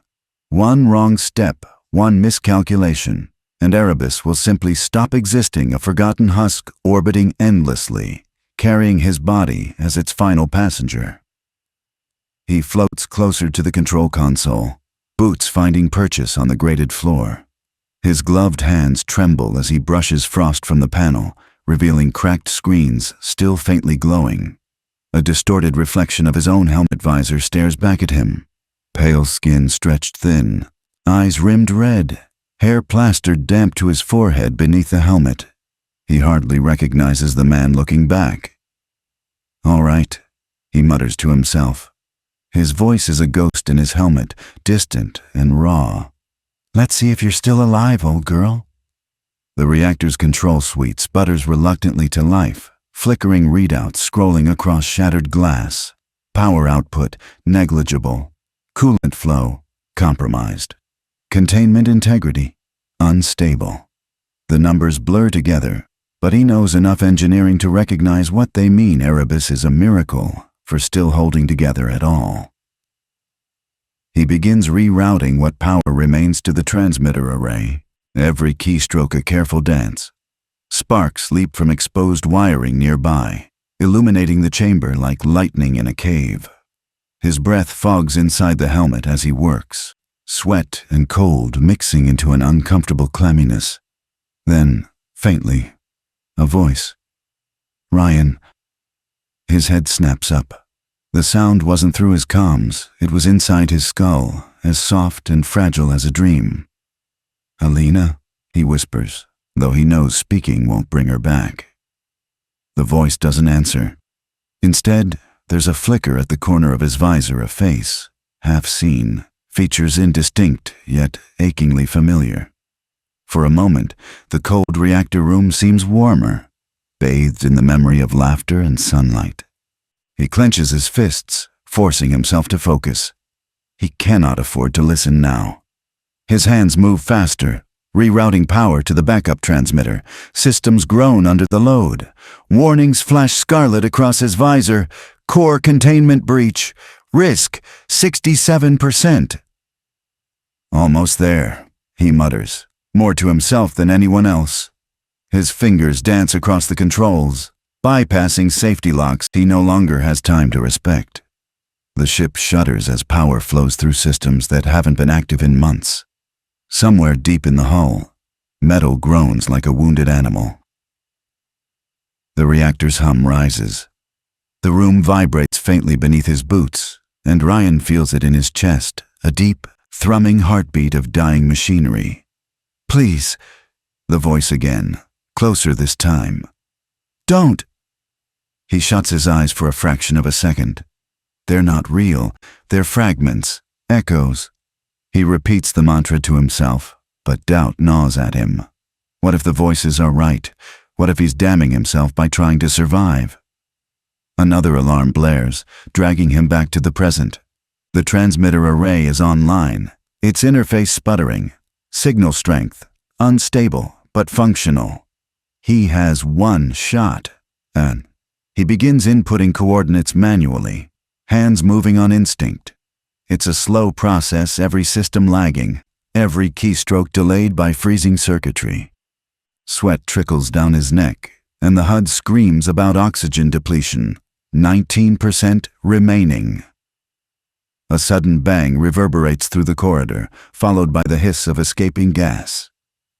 One wrong step, one miscalculation, and Erebus will simply stop existing, a forgotten husk orbiting endlessly, carrying his body as its final passenger. He floats closer to the control console, boots finding purchase on the grated floor. His gloved hands tremble as he brushes frost from the panel, revealing cracked screens still faintly glowing. A distorted reflection of his own helmet visor stares back at him. Pale skin stretched thin, eyes rimmed red, hair plastered damp to his forehead beneath the helmet. He hardly recognizes the man looking back. "All right," he mutters to himself. His voice is a ghost in his helmet, distant and raw. "Let's see if you're still alive, old girl." The reactor's control suite sputters reluctantly to life, flickering readouts scrolling across shattered glass. Power output negligible. Coolant flow compromised. Containment integrity unstable. The numbers blur together, but he knows enough engineering to recognize what they mean. Erebus is a miracle for still holding together at all. He begins rerouting what power remains to the transmitter array, every keystroke a careful dance. Sparks leap from exposed wiring nearby, illuminating the chamber like lightning in a cave. His breath fogs inside the helmet as he works, sweat and cold mixing into an uncomfortable clamminess. Then, faintly, a voice. "Ryan." His head snaps up. The sound wasn't through his comms, it was inside his skull, as soft and fragile as a dream. "Alina," he whispers, though he knows speaking won't bring her back. The voice doesn't answer. Instead, there's a flicker at the corner of his visor, a face, half seen, features indistinct yet achingly familiar. For a moment, the cold reactor room seems warmer, bathed in the memory of laughter and sunlight. He clenches his fists, forcing himself to focus. He cannot afford to listen now. His hands move faster, rerouting power to the backup transmitter. Systems groan under the load. Warnings flash scarlet across his visor. Core containment breach. Risk 67%. Almost there, he mutters, more to himself than anyone else. His fingers dance across the controls, bypassing safety locks he no longer has time to respect. The ship shudders as power flows through systems that haven't been active in months. Somewhere deep in the hull, metal groans like a wounded animal. The reactor's hum rises. The room vibrates faintly beneath his boots, and Ryan feels it in his chest, a deep, thrumming heartbeat of dying machinery. "Please," the voice again, closer this time. "Don't!" He shuts his eyes for a fraction of a second. They're not real, they're fragments, echoes. He repeats the mantra to himself, but doubt gnaws at him. What if the voices are right? What if he's damning himself by trying to survive? Another alarm blares, dragging him back to the present. The transmitter array is online, its interface sputtering, signal strength, unstable but functional. He has one shot, and he begins inputting coordinates manually, hands moving on instinct. It's a slow process, every system lagging, every keystroke delayed by freezing circuitry. Sweat trickles down his neck, and the HUD screams about oxygen depletion, 19% remaining. A sudden bang reverberates through the corridor, followed by the hiss of escaping gas.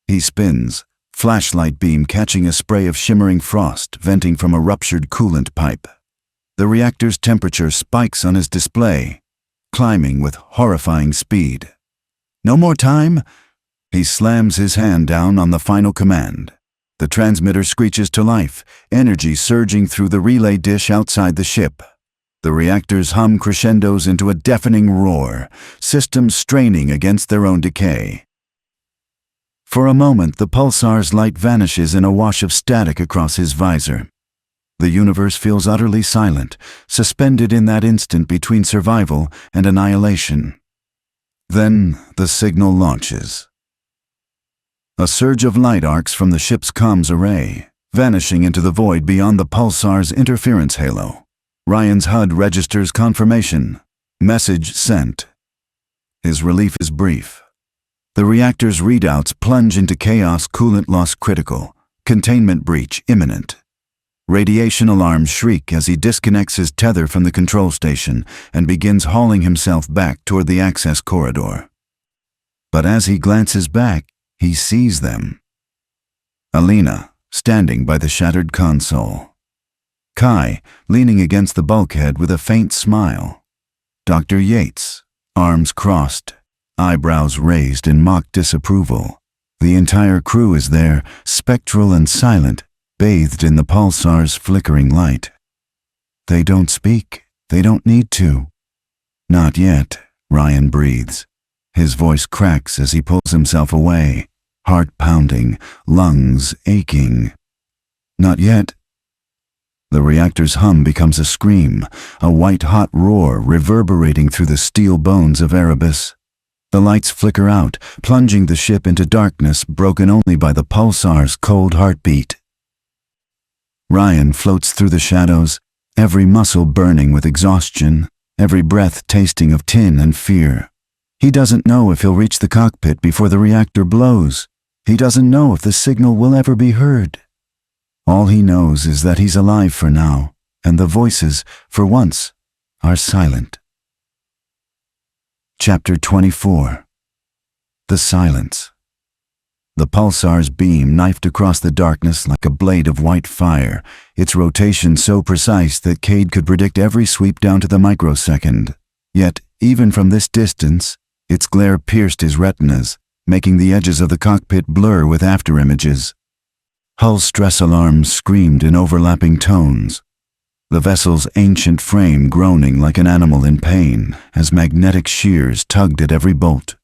He spins, flashlight beam catching a spray of shimmering frost venting from a ruptured coolant pipe. The reactor's temperature spikes on his display, climbing with horrifying speed. "No more time?" He slams his hand down on the final command. The transmitter screeches to life, energy surging through the relay dish outside the ship. The reactor's hum crescendos into a deafening roar, systems straining against their own decay. For a moment, the pulsar's light vanishes in a wash of static across his visor. The universe feels utterly silent, suspended in that instant between survival and annihilation. Then the signal launches. A surge of light arcs from the ship's comms array, vanishing into the void beyond the pulsar's interference halo. Ryan's HUD registers confirmation. Message sent. His relief is brief. The reactor's readouts plunge into chaos, coolant loss critical, containment breach imminent. Radiation alarms shriek as he disconnects his tether from the control station and begins hauling himself back toward the access corridor. But as he glances back, he sees them. Alina, standing by the shattered console. Kai, leaning against the bulkhead with a faint smile. Dr. Yates, arms crossed, eyebrows raised in mock disapproval. The entire crew is there, spectral and silent, bathed in the pulsar's flickering light. They don't speak. They don't need to. "Not yet," Ryan breathes. His voice cracks as he pulls himself away, heart pounding, lungs aching. "Not yet." The reactor's hum becomes a scream, a white-hot roar reverberating through the steel bones of Erebus. The lights flicker out, plunging the ship into darkness broken only by the pulsar's cold heartbeat. Ryan floats through the shadows, every muscle burning with exhaustion, every breath tasting of tin and fear. He doesn't know if he'll reach the cockpit before the reactor blows. He doesn't know if the signal will ever be heard. All he knows is that he's alive for now, and the voices, for once, are silent. Chapter 24. The Silence. The pulsar's beam knifed across the darkness like a blade of white fire, its rotation so precise that Cade could predict every sweep down to the microsecond. Yet, even from this distance, its glare pierced his retinas, making the edges of the cockpit blur with afterimages. Hull stress alarms screamed in overlapping tones, the vessel's ancient frame groaning like an animal in pain as magnetic shears tugged at every bolt.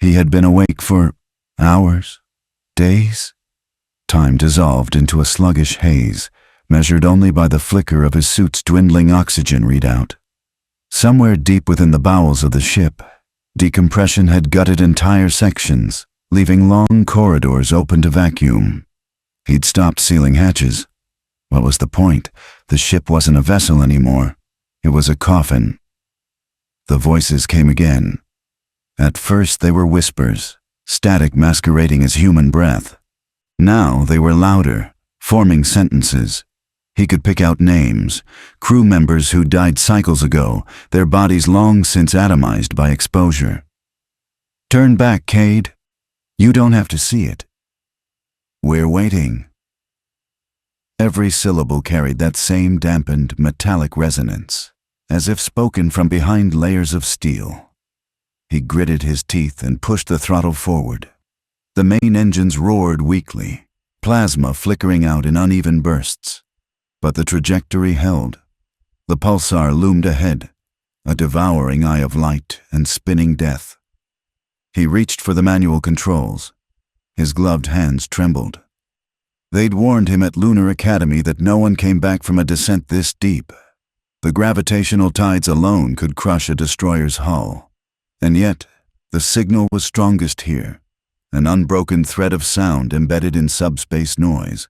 He had been awake for hours, days. Time dissolved into a sluggish haze, measured only by the flicker of his suit's dwindling oxygen readout. Somewhere deep within the bowels of the ship, decompression had gutted entire sections, leaving long corridors open to vacuum. He'd stopped sealing hatches. What was the point? The ship wasn't a vessel anymore. It was a coffin. The voices came again. At first they were whispers, static masquerading as human breath. Now they were louder, forming sentences. He could pick out names, crew members who died cycles ago, their bodies long since atomized by exposure. "Turn back, Cade. You don't have to see it. We're waiting." Every syllable carried that same dampened, metallic resonance, as if spoken from behind layers of steel. He gritted his teeth and pushed the throttle forward. The main engines roared weakly, plasma flickering out in uneven bursts. But the trajectory held. The pulsar loomed ahead, a devouring eye of light and spinning death. He reached for the manual controls. His gloved hands trembled. They'd warned him at Lunar Academy that no one came back from a descent this deep. The gravitational tides alone could crush a destroyer's hull. And yet, the signal was strongest here, an unbroken thread of sound embedded in subspace noise.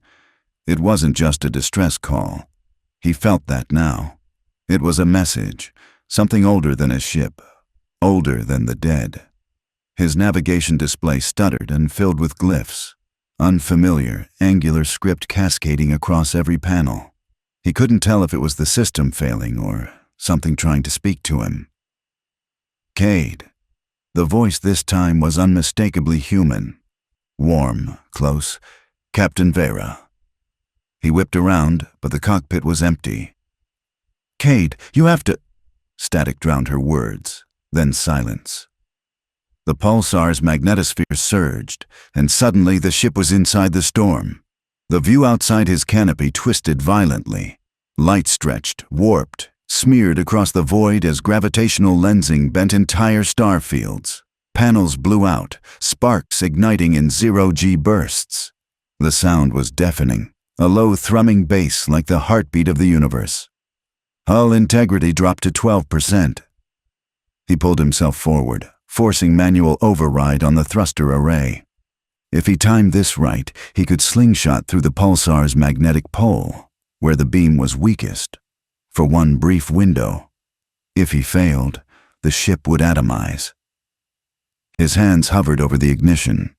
It wasn't just a distress call. He felt that now. It was a message, something older than a ship, older than the dead. His navigation display stuttered and filled with glyphs, unfamiliar, angular script cascading across every panel. He couldn't tell if it was the system failing or something trying to speak to him. "Cade." The voice this time was unmistakably human. Warm, close. "Captain Vera." He whipped around, but the cockpit was empty. "Cade, you have to—" Static drowned her words, then silence. The pulsar's magnetosphere surged, and suddenly the ship was inside the storm. The view outside his canopy twisted violently. Light stretched, warped, smeared across the void as gravitational lensing bent entire star fields. Panels blew out, sparks igniting in zero-G bursts. The sound was deafening. A low thrumming bass like the heartbeat of the universe. Hull integrity dropped to 12%. He pulled himself forward, forcing manual override on the thruster array. If he timed this right, he could slingshot through the pulsar's magnetic pole, where the beam was weakest, for one brief window. If he failed, the ship would atomize. His hands hovered over the ignition.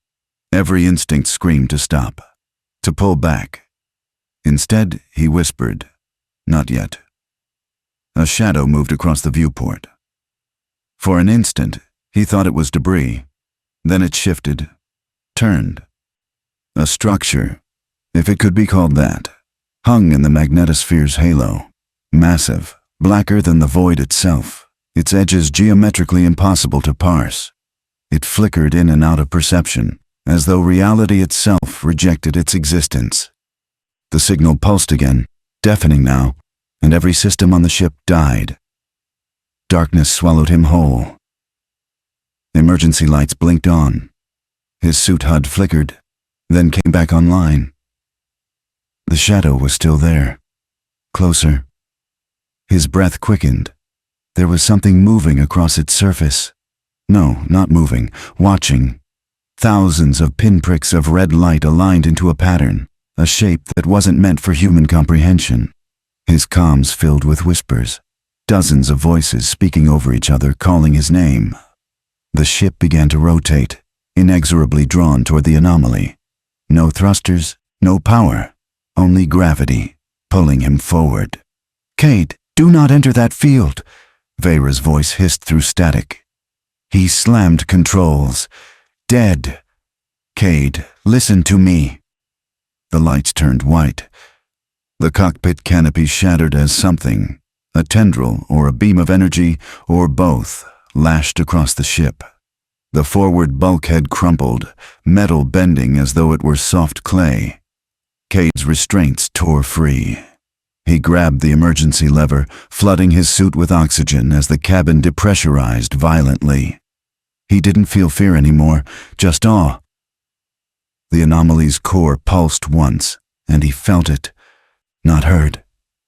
Every instinct screamed to stop, to pull back. Instead, he whispered, "Not yet." A shadow moved across the viewport. For an instant, he thought it was debris. Then it shifted, turned. A structure, if it could be called that, hung in the magnetosphere's halo. Massive, blacker than the void itself, its edges geometrically impossible to parse. It flickered in and out of perception, as though reality itself rejected its existence. The signal pulsed again, deafening now, and every system on the ship died. Darkness swallowed him whole. Emergency lights blinked on. His suit HUD flickered, then came back online. The shadow was still there, closer. His breath quickened. There was something moving across its surface. No, not moving, watching. Thousands of pinpricks of red light aligned into a pattern. A shape that wasn't meant for human comprehension. His comms filled with whispers, dozens of voices speaking over each other, calling his name. The ship began to rotate, inexorably drawn toward the anomaly. No thrusters, no power, only gravity, pulling him forward. "Cade, do not enter that field," Vera's voice hissed through static. He slammed controls. "Dead. Cade, listen to me." The lights turned white. The cockpit canopy shattered as something, a tendril or a beam of energy, or both, lashed across the ship. The forward bulkhead crumpled, metal bending as though it were soft clay. Cade's restraints tore free. He grabbed the emergency lever, flooding his suit with oxygen as the cabin depressurized violently. He didn't feel fear anymore, just awe. The anomaly's core pulsed once, and he felt it. Not heard.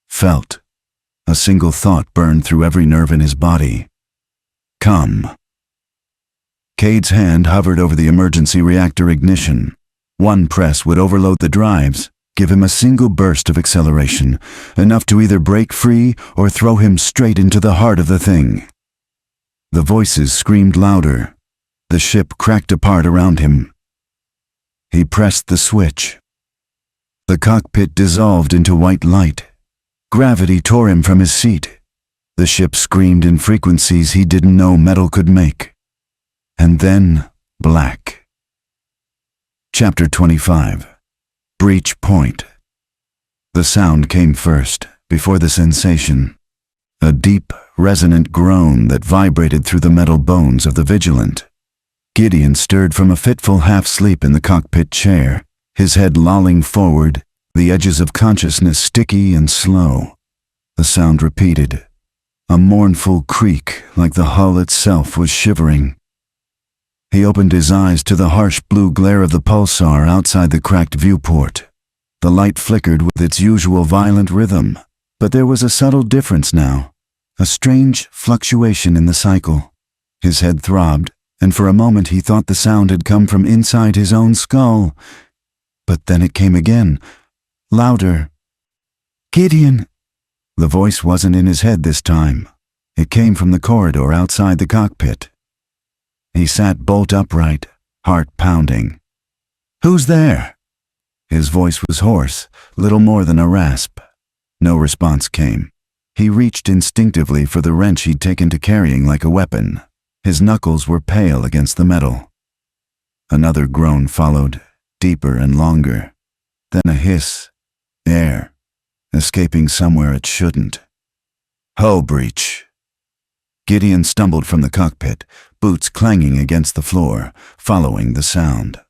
Felt. A single thought burned through every nerve in his body. Come. Cade's hand hovered over the emergency reactor ignition. One press would overload the drives, give him a single burst of acceleration, enough to either break free or throw him straight into the heart of the thing. The voices screamed louder. The ship cracked apart around him. He pressed the switch. The cockpit dissolved into white light. Gravity tore him from his seat. The ship screamed in frequencies he didn't know metal could make. And then, black. Chapter 25. Breach Point. The sound came first, before the sensation. A deep, resonant groan that vibrated through the metal bones of the Vigilant. Gideon stirred from a fitful half-sleep in the cockpit chair, his head lolling forward, the edges of consciousness sticky and slow. The sound repeated. A mournful creak, like the hull itself was shivering. He opened his eyes to the harsh blue glare of the pulsar outside the cracked viewport. The light flickered with its usual violent rhythm, but there was a subtle difference now, a strange fluctuation in the cycle. His head throbbed, and for a moment he thought the sound had come from inside his own skull. But then it came again, louder. "Gideon!" The voice wasn't in his head this time. It came from the corridor outside the cockpit. He sat bolt upright, heart pounding. "Who's there?" His voice was hoarse, little more than a rasp. No response came. He reached instinctively for the wrench he'd taken to carrying like a weapon. His knuckles were pale against the metal. Another groan followed, deeper and longer. Then a hiss. Air. Escaping somewhere it shouldn't. Hull breach. Gideon stumbled from the cockpit, boots clanging against the floor, following the sound.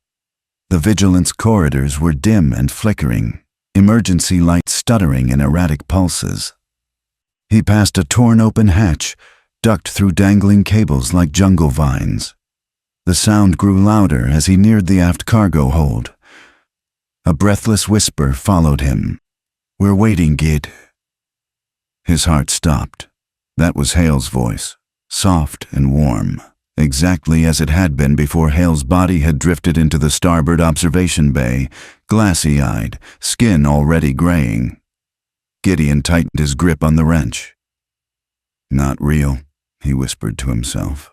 The Vigilant's corridors were dim and flickering, emergency lights stuttering in erratic pulses. He passed a torn-open hatch, ducked through dangling cables like jungle vines. The sound grew louder as he neared the aft cargo hold. A breathless whisper followed him. "We're waiting, Gid." His heart stopped. That was Hale's voice, soft and warm, exactly as it had been before Hale's body had drifted into the starboard observation bay, glassy-eyed, skin already graying. Gideon tightened his grip on the wrench. "Not real," he whispered to himself.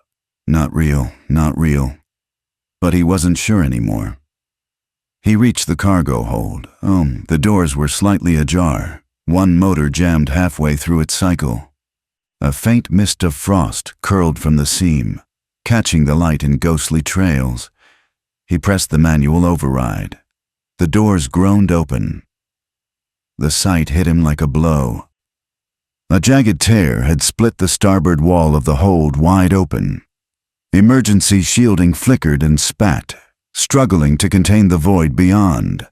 "Not real, not real." But he wasn't sure anymore. He reached the cargo hold. The doors were slightly ajar, one motor jammed halfway through its cycle. A faint mist of frost curled from the seam, catching the light in ghostly trails. He pressed the manual override. The doors groaned open. The sight hit him like a blow. A jagged tear had split the starboard wall of the hold wide open. Emergency shielding flickered and spat, struggling to contain the void beyond.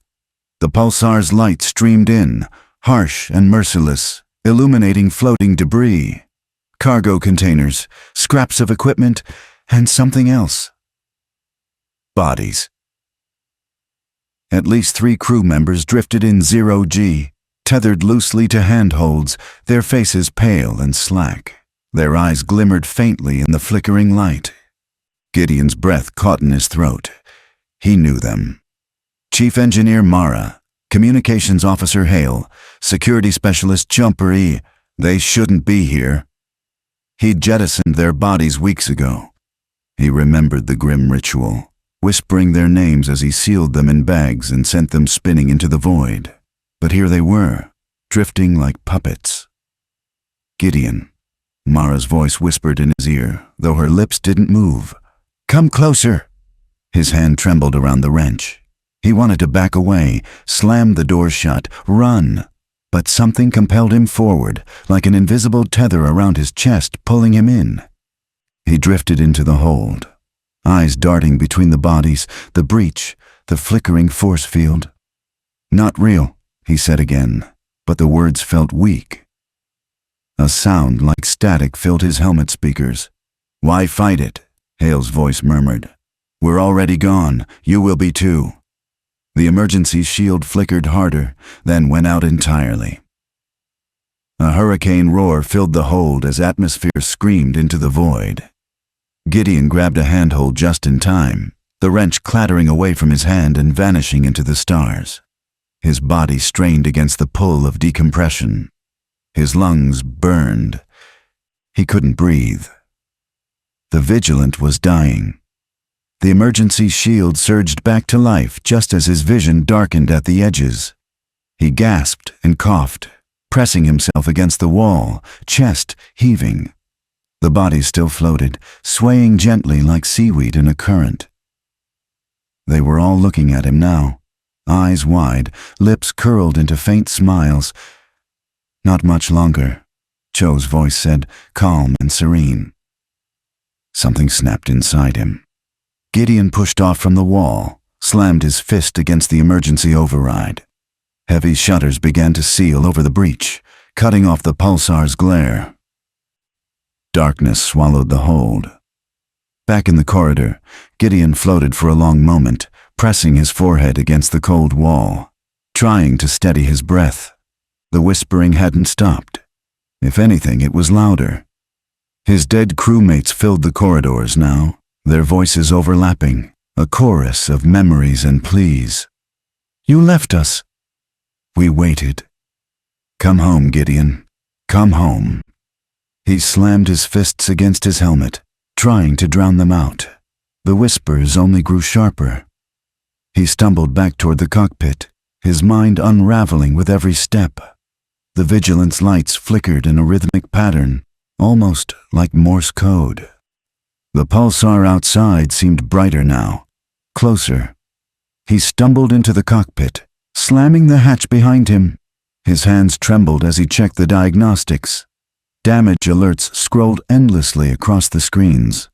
The pulsar's light streamed in, harsh and merciless, illuminating floating debris. Cargo containers, scraps of equipment, and something else. Bodies. At least 3 crew members drifted in 0G, tethered loosely to handholds, their faces pale and slack. Their eyes glimmered faintly in the flickering light. Gideon's breath caught in his throat. He knew them. Chief Engineer Mara, Communications Officer Hale, Security Specialist Jumper E. They shouldn't be here. He'd jettisoned their bodies weeks ago. He remembered the grim ritual, whispering their names as he sealed them in bags and sent them spinning into the void. But here they were, drifting like puppets. "Gideon," Mara's voice whispered in his ear, though her lips didn't move. "Come closer." His hand trembled around the wrench. He wanted to back away, slam the door shut, run. But something compelled him forward, like an invisible tether around his chest, pulling him in. He drifted into the hold, eyes darting between the bodies, the breach, the flickering force field. "Not real," he said again, but the words felt weak. A sound like static filled his helmet speakers. "Why fight it?" Hale's voice murmured. "We're already gone. You will be too." The emergency shield flickered harder, then went out entirely. A hurricane roar filled the hold as atmosphere screamed into the void. Gideon grabbed a handhold just in time, the wrench clattering away from his hand and vanishing into the stars. His body strained against the pull of decompression. His lungs burned. He couldn't breathe. The Vigilant was dying. The emergency shield surged back to life just as his vision darkened at the edges. He gasped and coughed, pressing himself against the wall, chest heaving. The body still floated, swaying gently like seaweed in a current. They were all looking at him now, eyes wide, lips curled into faint smiles. "Not much longer," Cho's voice said, calm and serene. Something snapped inside him. Gideon pushed off from the wall, slammed his fist against the emergency override. Heavy shutters began to seal over the breach, cutting off the pulsar's glare. Darkness swallowed the hold. Back in the corridor, Gideon floated for a long moment, pressing his forehead against the cold wall, trying to steady his breath. The whispering hadn't stopped. If anything, it was louder. His dead crewmates filled the corridors now, their voices overlapping, a chorus of memories and pleas. "You left us." "We waited." "Come home, Gideon. Come home." He slammed his fists against his helmet, trying to drown them out. The whispers only grew sharper. He stumbled back toward the cockpit, his mind unraveling with every step. The Vigilance lights flickered in a rhythmic pattern, almost like Morse code. The pulsar outside seemed brighter now, closer. He stumbled into the cockpit, slamming the hatch behind him. His hands trembled as he checked the diagnostics. Damage alerts scrolled endlessly across the screens.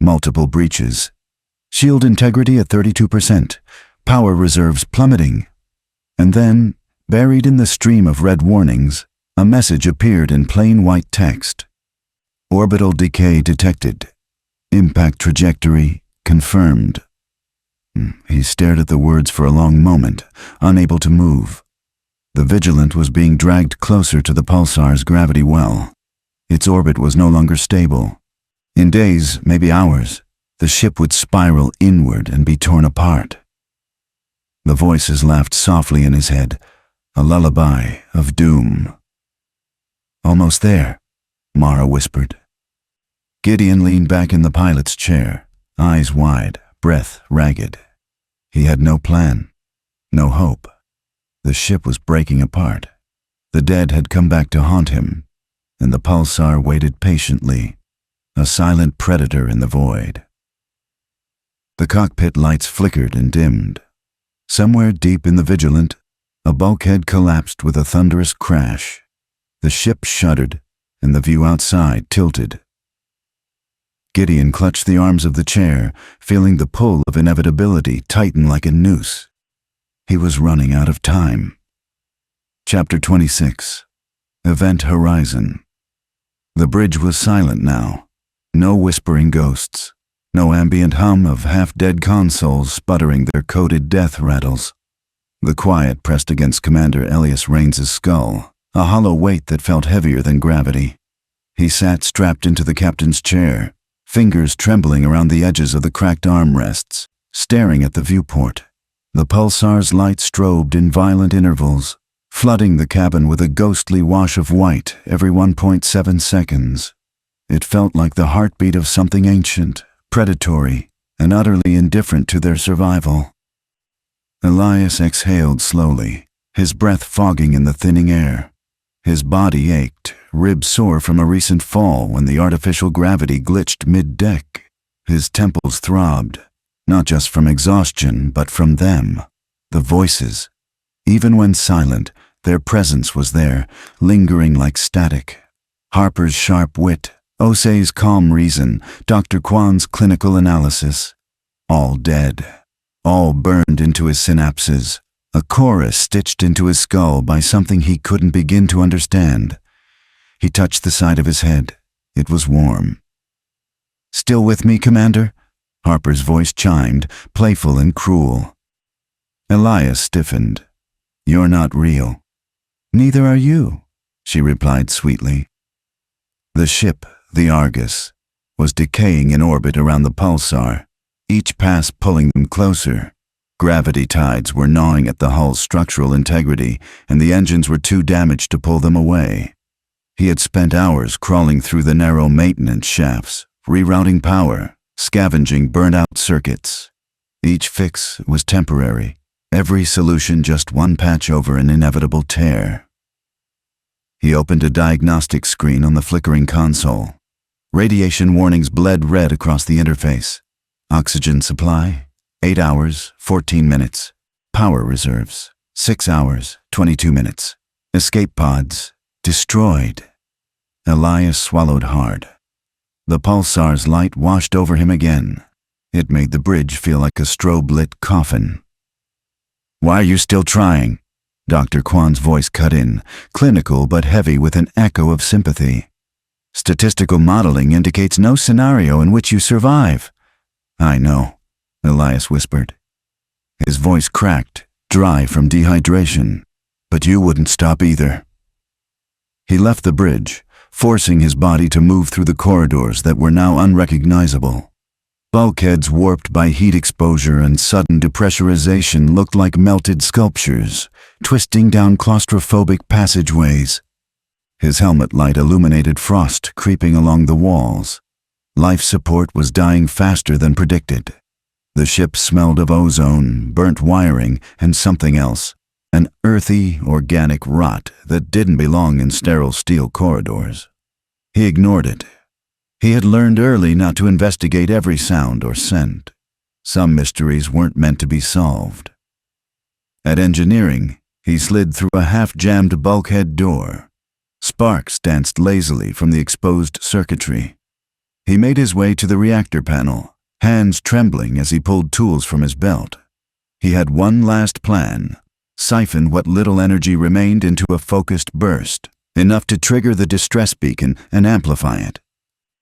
Multiple breaches. Shield integrity at 32%, power reserves plummeting. And then, buried in the stream of red warnings, a message appeared in plain white text. Orbital decay detected. Impact trajectory confirmed. He stared at the words for a long moment, unable to move. The Vigilant was being dragged closer to the pulsar's gravity well. Its orbit was no longer stable. In days, maybe hours, the ship would spiral inward and be torn apart. The voices laughed softly in his head, a lullaby of doom. "Almost there," Mara whispered. Gideon leaned back in the pilot's chair, eyes wide, breath ragged. He had no plan, no hope. The ship was breaking apart. The dead had come back to haunt him, and the pulsar waited patiently, a silent predator in the void. The cockpit lights flickered and dimmed. Somewhere deep in the Vigilant, a bulkhead collapsed with a thunderous crash. The ship shuddered, and the view outside tilted. Gideon clutched the arms of the chair, feeling the pull of inevitability tighten like a noose. He was running out of time. Chapter 26. Event Horizon. The bridge was silent now. No whispering ghosts. No ambient hum of half-dead consoles sputtering their coded death rattles. The quiet pressed against Commander Elias Raines's skull, a hollow weight that felt heavier than gravity. He sat strapped into the captain's chair, fingers trembling around the edges of the cracked armrests, staring at the viewport. The pulsar's light strobed in violent intervals, flooding the cabin with a ghostly wash of white every 1.7 seconds. It felt like the heartbeat of something ancient, predatory, and utterly indifferent to their survival. Elias exhaled slowly, his breath fogging in the thinning air. His body ached, ribs sore from a recent fall when the artificial gravity glitched mid-deck. His temples throbbed, not just from exhaustion, but from them, the voices. Even when silent, their presence was there, lingering like static. Harper's sharp wit, Osei's calm reason, Dr. Kwan's clinical analysis. All dead, all burned into his synapses, a chorus stitched into his skull by something he couldn't begin to understand. He touched the side of his head. It was warm. "Still with me, Commander?" Harper's voice chimed, playful and cruel. Elias stiffened. "You're not real." "Neither are you," she replied sweetly. The ship, the Argus, was decaying in orbit around the pulsar, each pass pulling them closer. Gravity tides were gnawing at the hull's structural integrity, and the engines were too damaged to pull them away. He had spent hours crawling through the narrow maintenance shafts, rerouting power, scavenging burnt-out circuits. Each fix was temporary, every solution just one patch over an inevitable tear. He opened a diagnostic screen on the flickering console. Radiation warnings bled red across the interface. Oxygen supply, 8 hours, 14 minutes. Power reserves, 6 hours, 22 minutes. Escape pods, destroyed. Elias swallowed hard. The pulsar's light washed over him again. It made the bridge feel like a strobe-lit coffin. "Why are you still trying?" Dr. Kwan's voice cut in, clinical but heavy with an echo of sympathy. "Statistical modeling indicates no scenario in which you survive." "I know," Elias whispered. His voice cracked, dry from dehydration. "But you wouldn't stop either." He left the bridge, forcing his body to move through the corridors that were now unrecognizable. Bulkheads warped by heat exposure and sudden depressurization looked like melted sculptures, twisting down claustrophobic passageways. His helmet light illuminated frost creeping along the walls. Life support was dying faster than predicted. The ship smelled of ozone, burnt wiring, and something else, an earthy, organic rot that didn't belong in sterile steel corridors. He ignored it. He had learned early not to investigate every sound or scent. Some mysteries weren't meant to be solved. At engineering, he slid through a half-jammed bulkhead door. Sparks danced lazily from the exposed circuitry. He made his way to the reactor panel, hands trembling as he pulled tools from his belt. He had one last plan: siphon what little energy remained into a focused burst, enough to trigger the distress beacon and amplify it.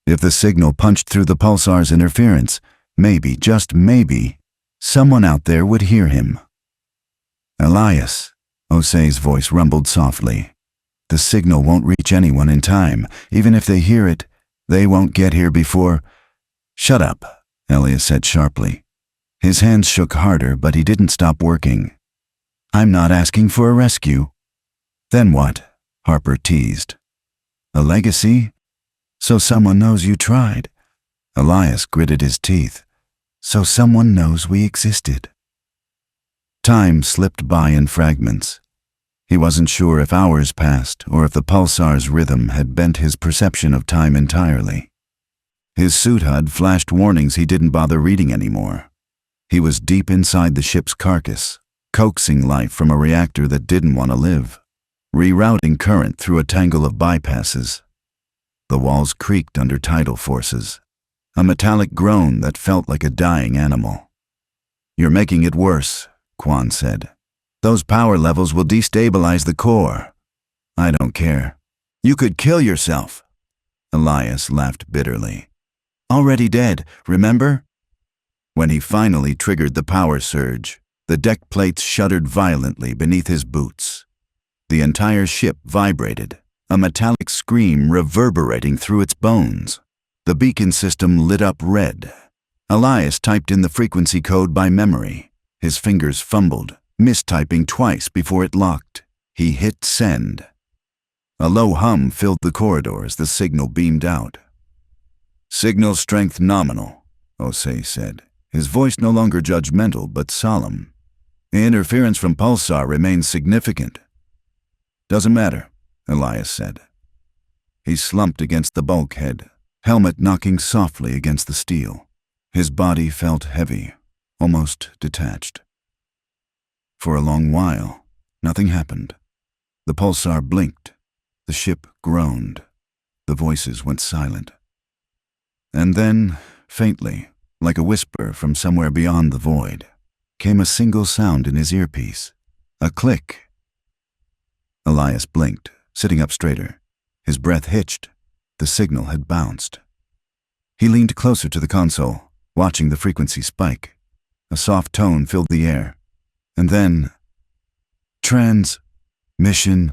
If the signal punched through the pulsar's interference, maybe, just maybe, someone out there would hear him. "Elias," Osei's voice rumbled softly. "The signal won't reach anyone in time. Even if they hear it, they won't get here before—" "Shut up," Elias said sharply. His hands shook harder, but he didn't stop working. "I'm not asking for a rescue." "Then what?" Harper teased. "A legacy? So someone knows you tried." Elias gritted his teeth. "So someone knows we existed." Time slipped by in fragments. He wasn't sure if hours passed or if the pulsar's rhythm had bent his perception of time entirely. His suit HUD flashed warnings he didn't bother reading anymore. He was deep inside the ship's carcass, coaxing life from a reactor that didn't want to live, rerouting current through a tangle of bypasses. The walls creaked under tidal forces, a metallic groan that felt like a dying animal. "You're making it worse," Kwan said. "Those power levels will destabilize the core." "I don't care. You could kill yourself." Elias laughed bitterly. "Already dead, remember?" When he finally triggered the power surge, the deck plates shuddered violently beneath his boots. The entire ship vibrated, a metallic scream reverberating through its bones. The beacon system lit up red. Elias typed in the frequency code by memory. His fingers fumbled, mistyping twice before it locked. He hit send. A low hum filled the corridor as the signal beamed out. "Signal strength nominal," Osei said, his voice no longer judgmental but solemn. "The interference from pulsar remains significant." "Doesn't matter," Elias said. He slumped against the bulkhead, helmet knocking softly against the steel. His body felt heavy, almost detached. For a long while, nothing happened. The pulsar blinked. The ship groaned. The voices went silent. And then, faintly, like a whisper from somewhere beyond the void, came a single sound in his earpiece. A click. Elias blinked, sitting up straighter. His breath hitched. The signal had bounced. He leaned closer to the console, watching the frequency spike. A soft tone filled the air. And then, "Transmission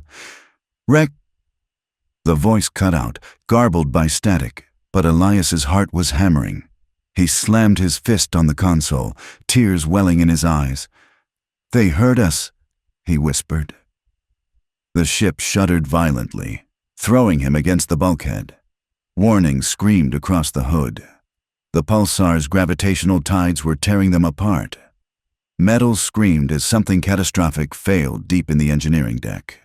rec—" The voice cut out, garbled by static. But Elias's heart was hammering. He slammed his fist on the console, tears welling in his eyes. "They heard us," he whispered. The ship shuddered violently, throwing him against the bulkhead. Warning screamed across the hood. The pulsar's gravitational tides were tearing them apart. Metal screamed as something catastrophic failed deep in the engineering deck.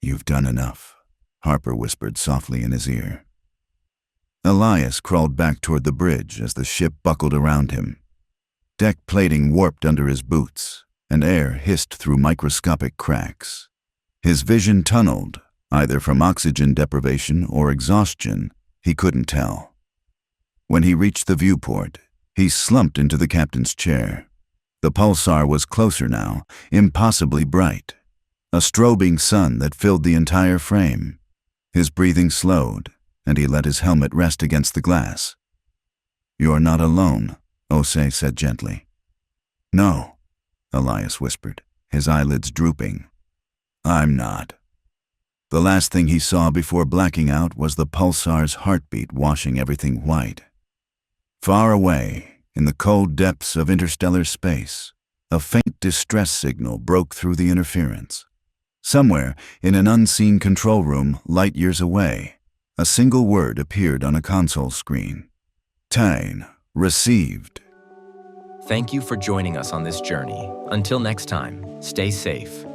"You've done enough," Harper whispered softly in his ear. Elias crawled back toward the bridge as the ship buckled around him. Deck plating warped under his boots, and air hissed through microscopic cracks. His vision tunneled, either from oxygen deprivation or exhaustion, he couldn't tell. When he reached the viewport, he slumped into the captain's chair. The pulsar was closer now, impossibly bright. A strobing sun that filled the entire frame. His breathing slowed, and he let his helmet rest against the glass. "You're not alone," Osei said gently. "No," Elias whispered, his eyelids drooping. "I'm not." The last thing he saw before blacking out was the pulsar's heartbeat washing everything white. Far away, in the cold depths of interstellar space, a faint distress signal broke through the interference. Somewhere, in an unseen control room light years away, a single word appeared on a console screen. "Tain, received." Thank you for joining us on this journey. Until next time, stay safe.